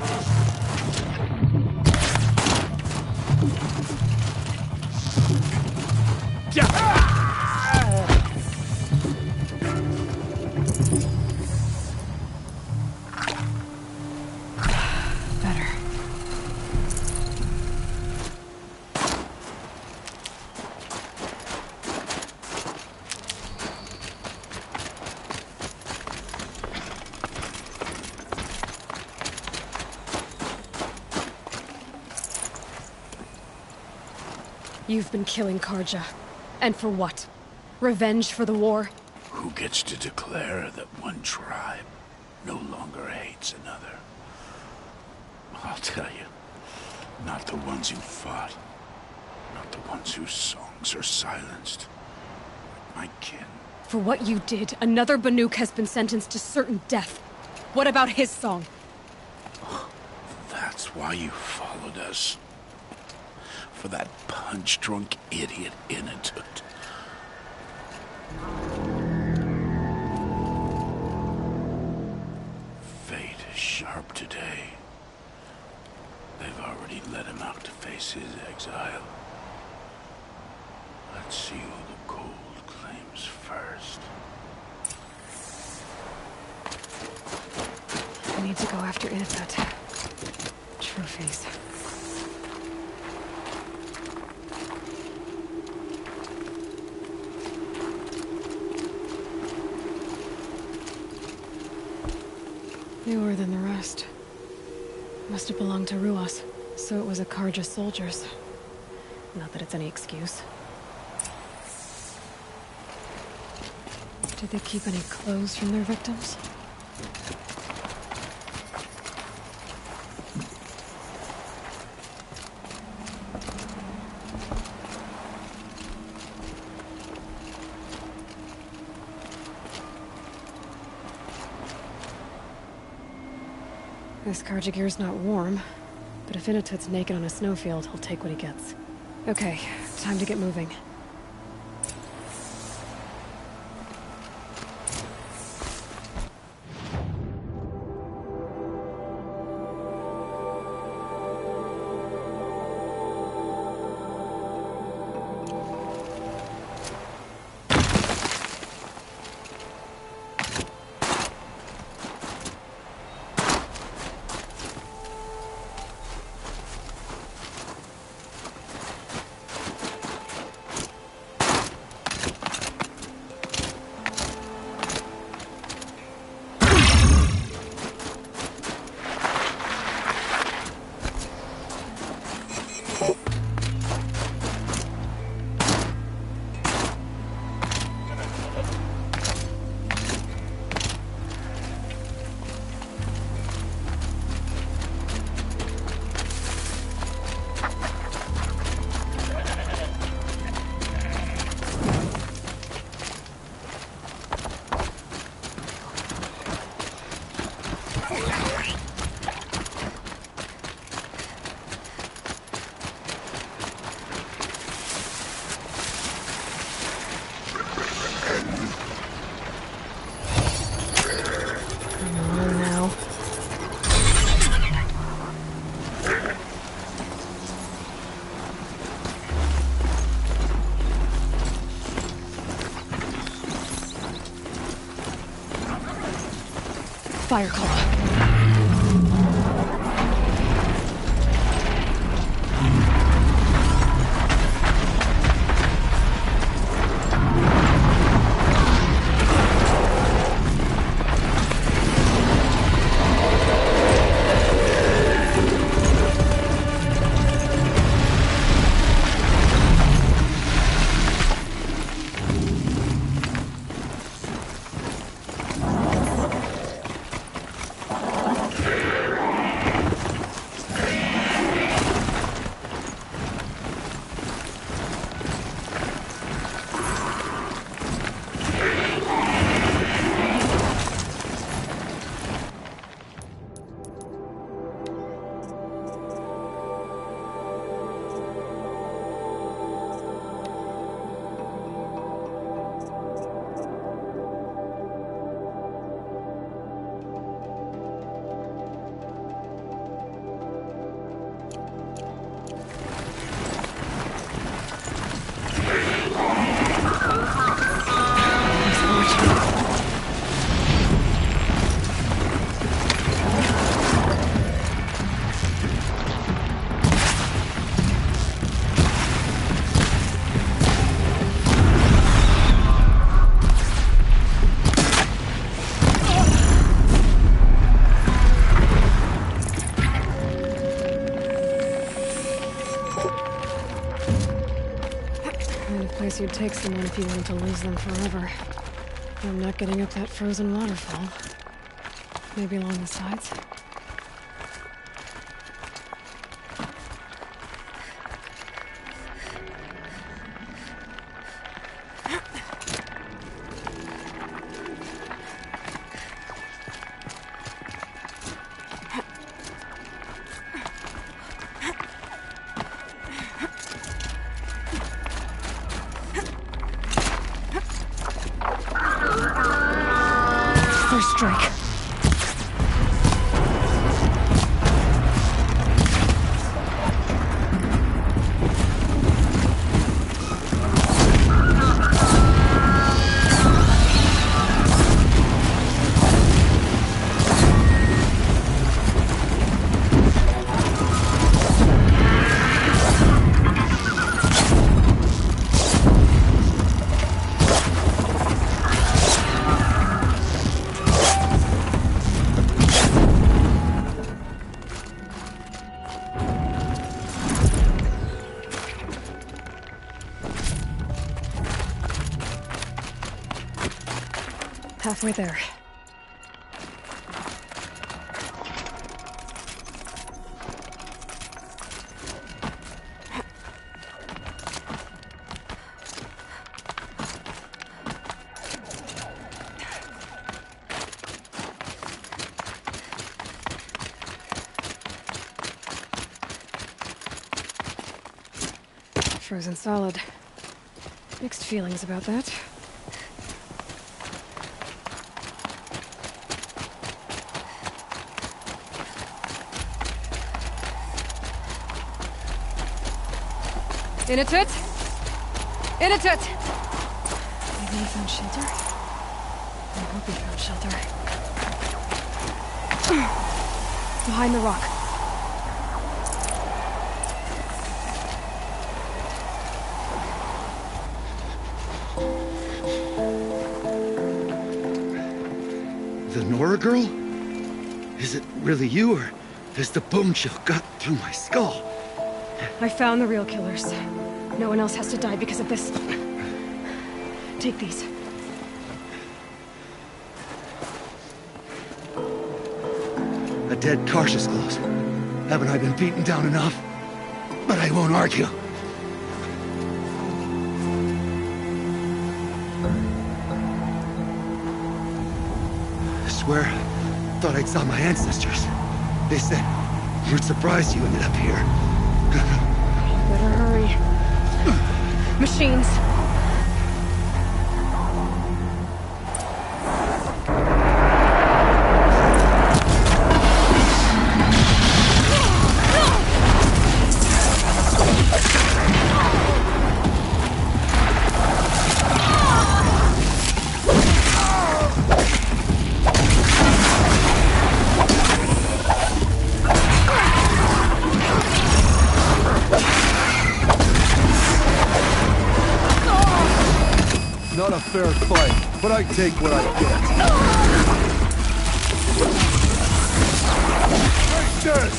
S3: Better. You've been killing Carja. And for what? Revenge for the war?
S15: Who gets to declare that one tribe no longer hates another? I'll tell you, not the ones who fought, not the ones whose songs are silenced. My kin.
S3: For what you did, another Banook has been sentenced to certain death. What about his song?
S15: That's why you followed us. For that punch-drunk idiot Inatut. Fate is sharp today. They've already let him out to face his exile. Let's see who the gold claims first.
S3: I need to go after Inatut. Trophies. Newer than the rest. Must have belonged to Ruas, so it was a Carja soldiers. Not that it's any excuse. Did they keep any clothes from their victims? This Carja gear's not warm, but if Inatut's naked on a snowfield, he'll take what he gets. Okay, time to get moving. fire claw. You'd take someone if you wanted to lose them forever. I'm not getting up that frozen waterfall. Maybe along the sides? Strike. Halfway there. Frozen solid. Mixed feelings about that. Inatut! Inatut! Maybe he found shelter? I hope he found shelter. Behind the rock.
S16: The Nora girl? Is it really you, or has the bone chill got through my skull?
S3: I found the real killers. No one else has to die because of this. Take these.
S16: A dead Karsh's close. Haven't I been beaten down enough? But I won't argue. I swear, thought I'd saw my ancestors. They said, we're surprised you ended up here.
S3: Better hurry. Machines.
S16: Not a fair fight, but I take what I get. Take this!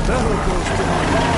S16: That'll go to my mom.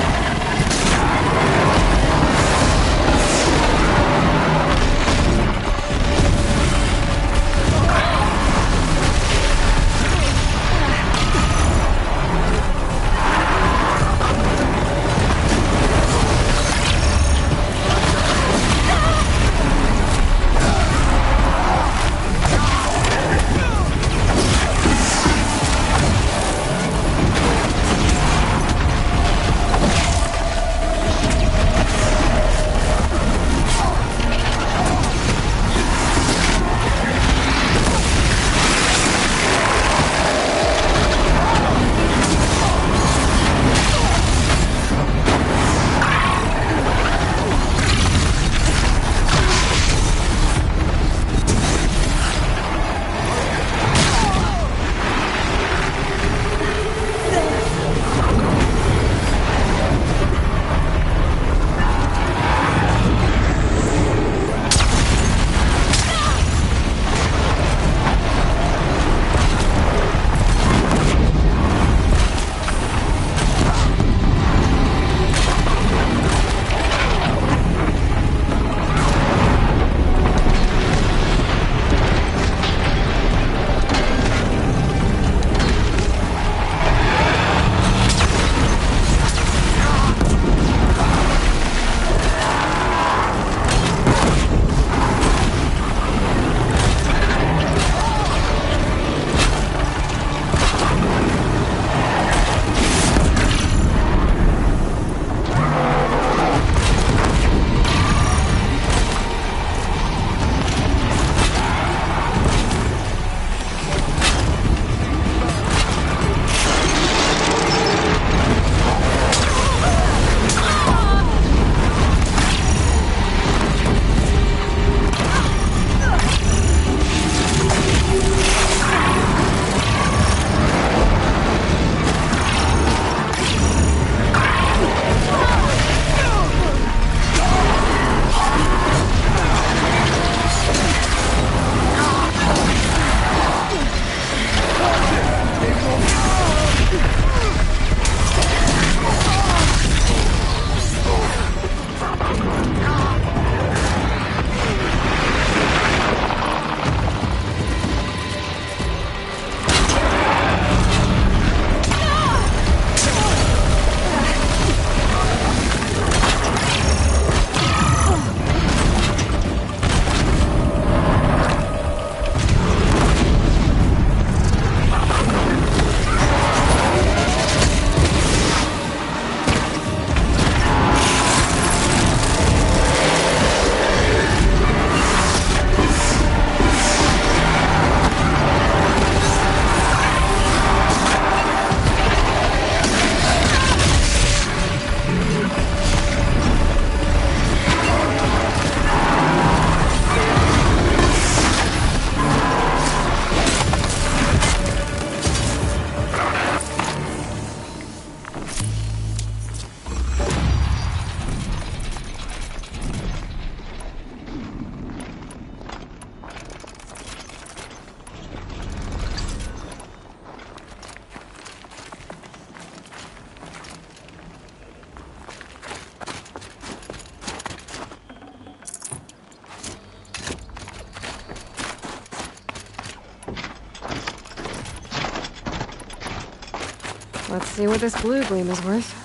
S3: Let's see what this blue gleam is worth.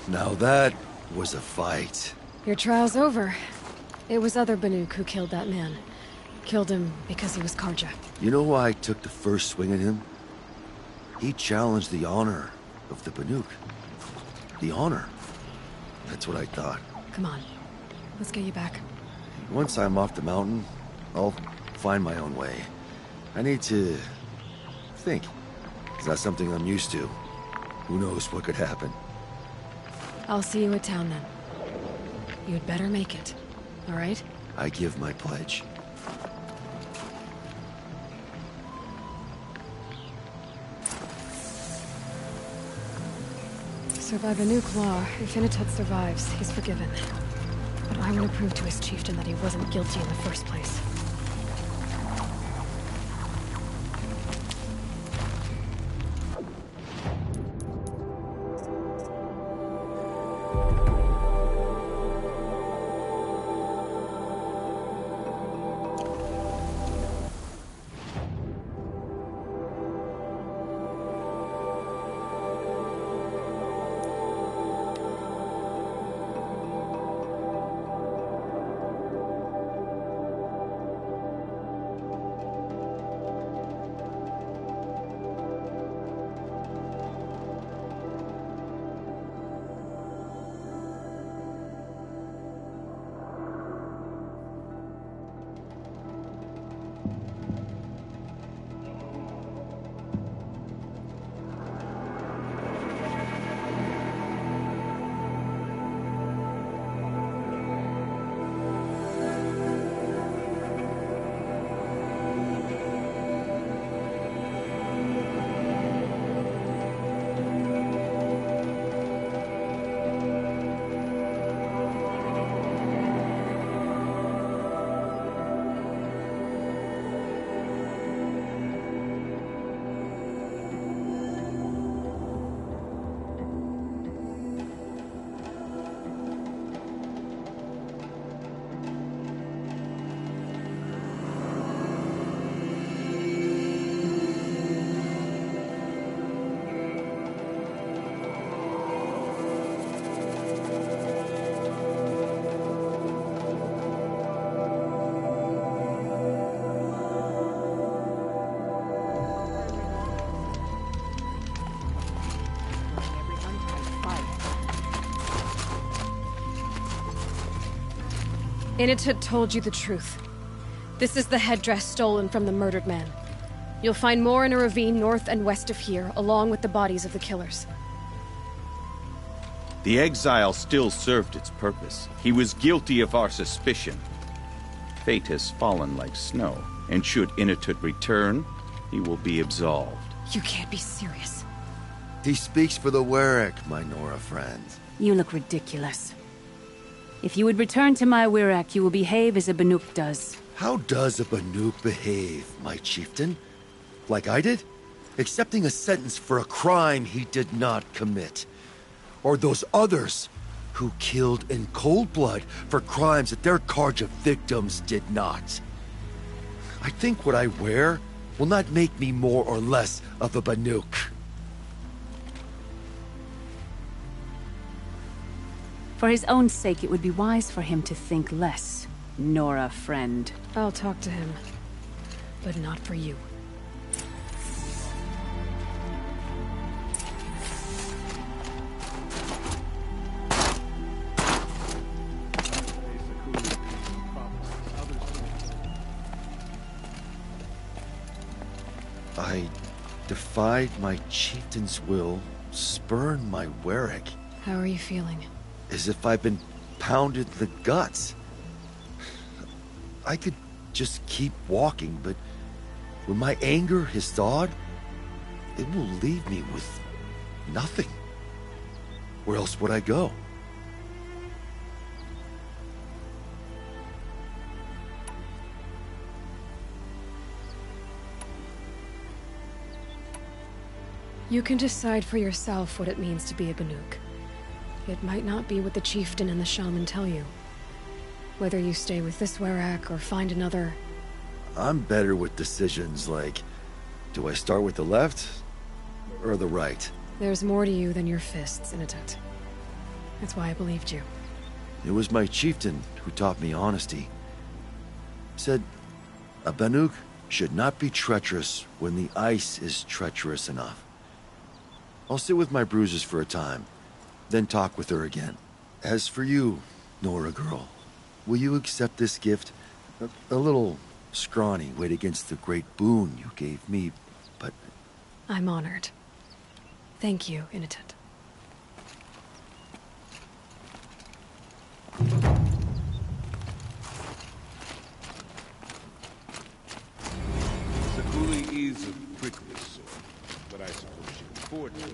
S16: Now that was a fight.
S3: Your trial's over. It was other Banuk who killed that man. Killed him because he was Karja.
S16: You know why I took the first swing at him? He challenged the honor of the Banuk. the honor. That's what I thought.
S3: Come on. Let's get you back.
S16: Once I'm off the mountain, I'll find my own way. I need to think. It's not something I'm used to. Who knows what could happen?
S3: I'll see you at town then. You'd better make it. All right?
S16: I give my pledge.
S3: Survive a nuke law. If Initut survives, he's forgiven. But I want to prove to his chieftain that he wasn't guilty in the first place. Initut told you the truth. This is the headdress stolen from the murdered man. You'll find more in a ravine north and west of here, along with the bodies of the killers.
S10: The exile still served its purpose. He was guilty of our suspicion. Fate has fallen like snow, and should Initut return, he will be absolved.
S3: You can't be serious.
S16: He speaks for the Werak, my Nora friend.
S17: You look ridiculous. If you would return to my Werak, you will behave as a Banuk does.
S16: How does a Banuk behave, my chieftain? Like I did? Accepting a sentence for a crime he did not commit. Or those others who killed in cold blood for crimes that their charge of victims did not. I think what I wear will not make me more or less of a Banuk.
S17: For his own sake, it would be wise for him to think less. Nora, friend.
S3: I'll talk to him. But not for you.
S16: I defied my chieftain's will, spurned my Werak.
S3: How are you feeling?
S16: As if I've been pounded in the guts. I could just keep walking, but when my anger has thawed, it will leave me with nothing. Where else would I go?
S3: You can decide for yourself what it means to be a Banuk. It might not be what the chieftain and the shaman tell you. Whether you stay with this Werak or find another...
S16: I'm better with decisions like, do I start with the left or the right?
S3: There's more to you than your fists, Initut. That's why I believed you.
S16: It was my chieftain who taught me honesty. Said, a Banuk should not be treacherous when the ice is treacherous enough. I'll sit with my bruises for a time, then talk with her again. As for you, Nora girl, will you accept this gift? A little scrawny weighed against the great boon you gave me, but...
S3: I'm honored. Thank you, Initent.
S15: Sakuli is a prickly sort, but I suppose she can afford to.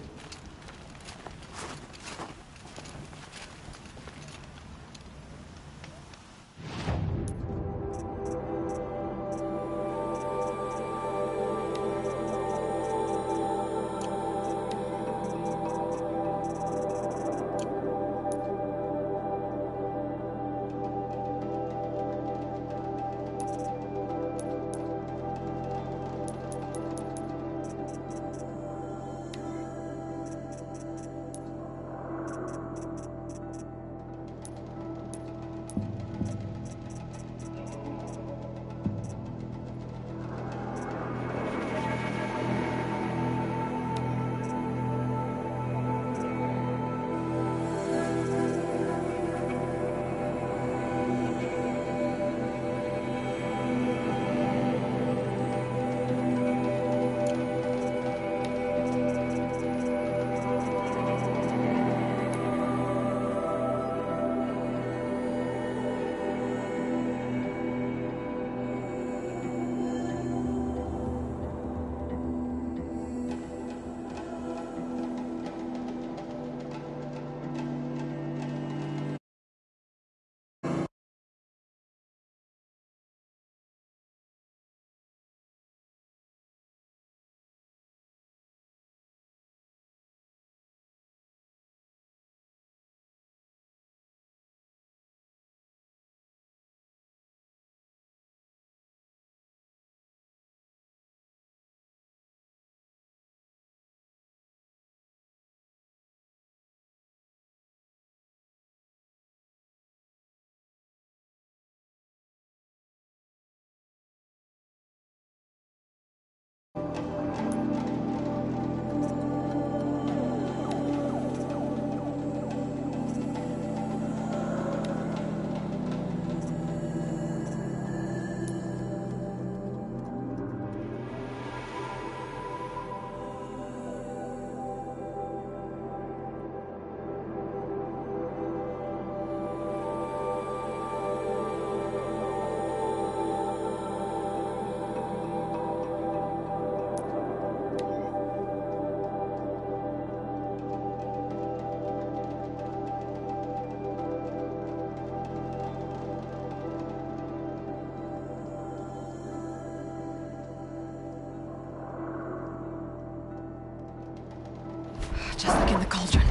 S3: Just like in the cauldron.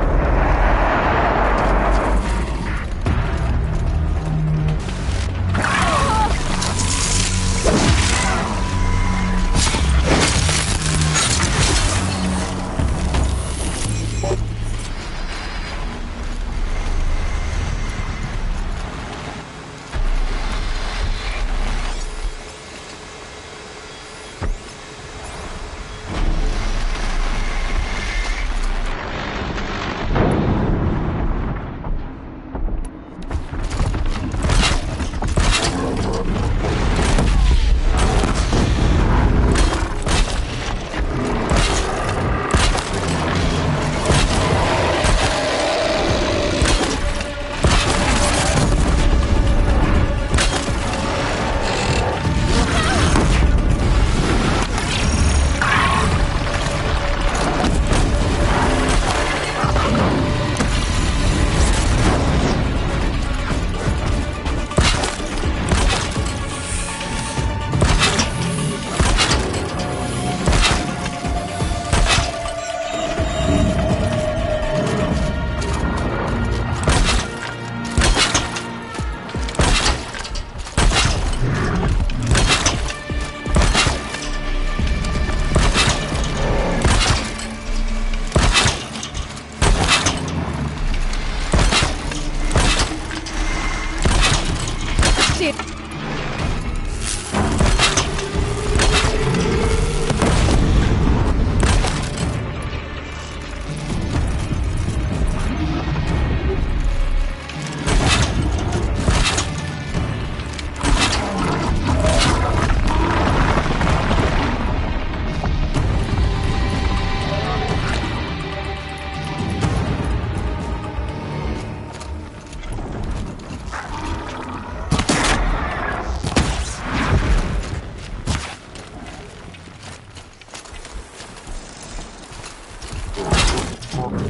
S3: Got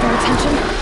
S3: their attention?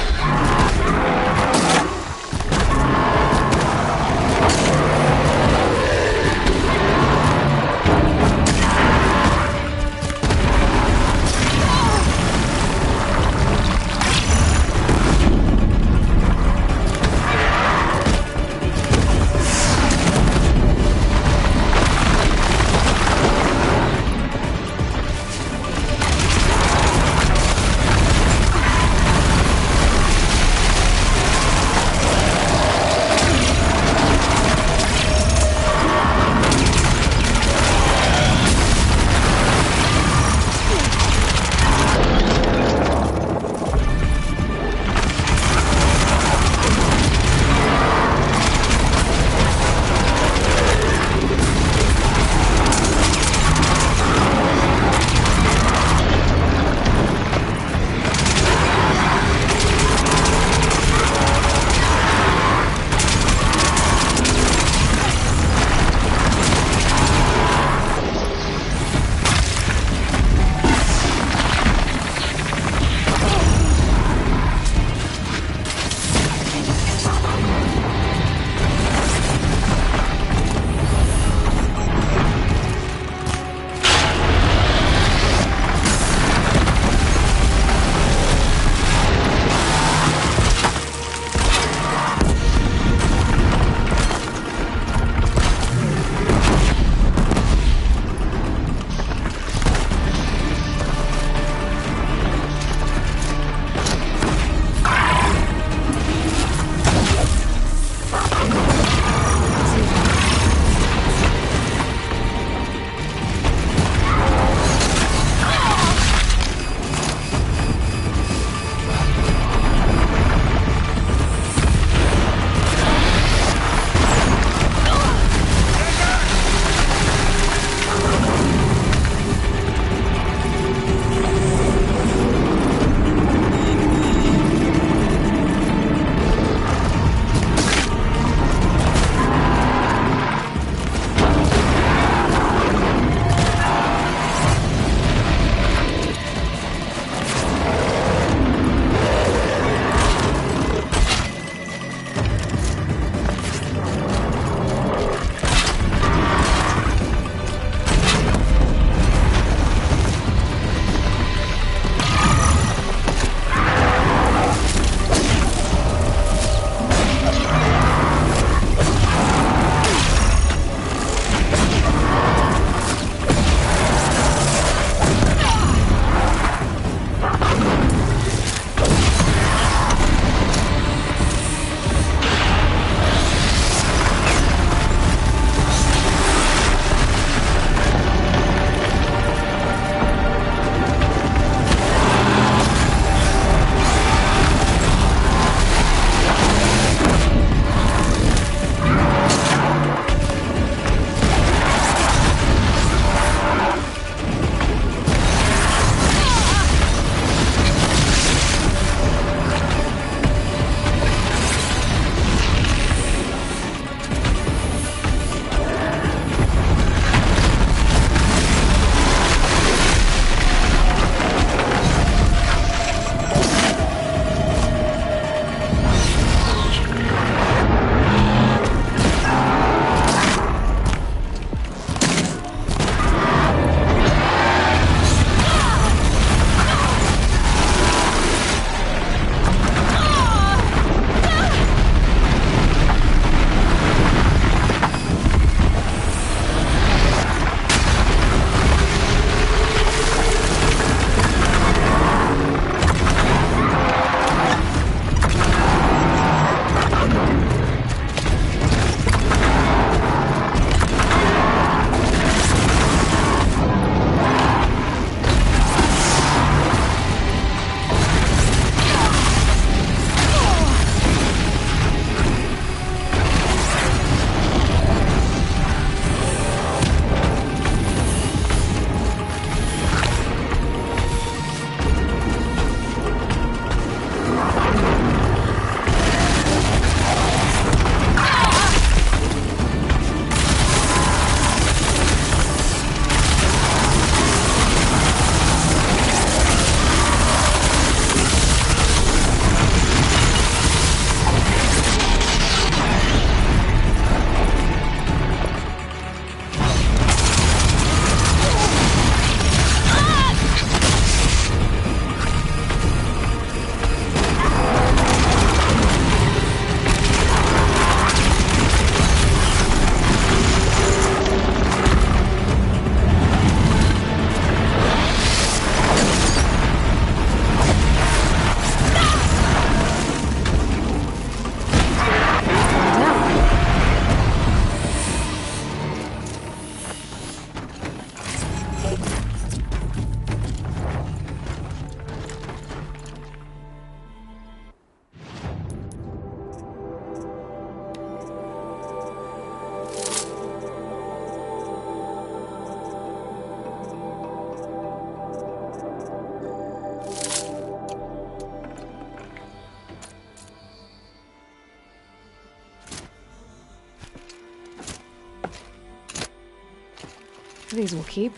S3: These will keep.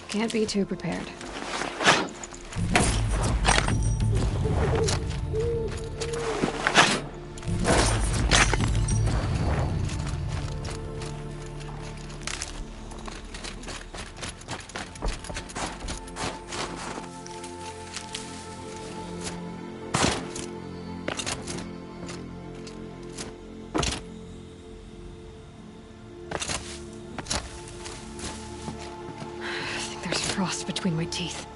S3: Can't be too prepared. Frost between my teeth.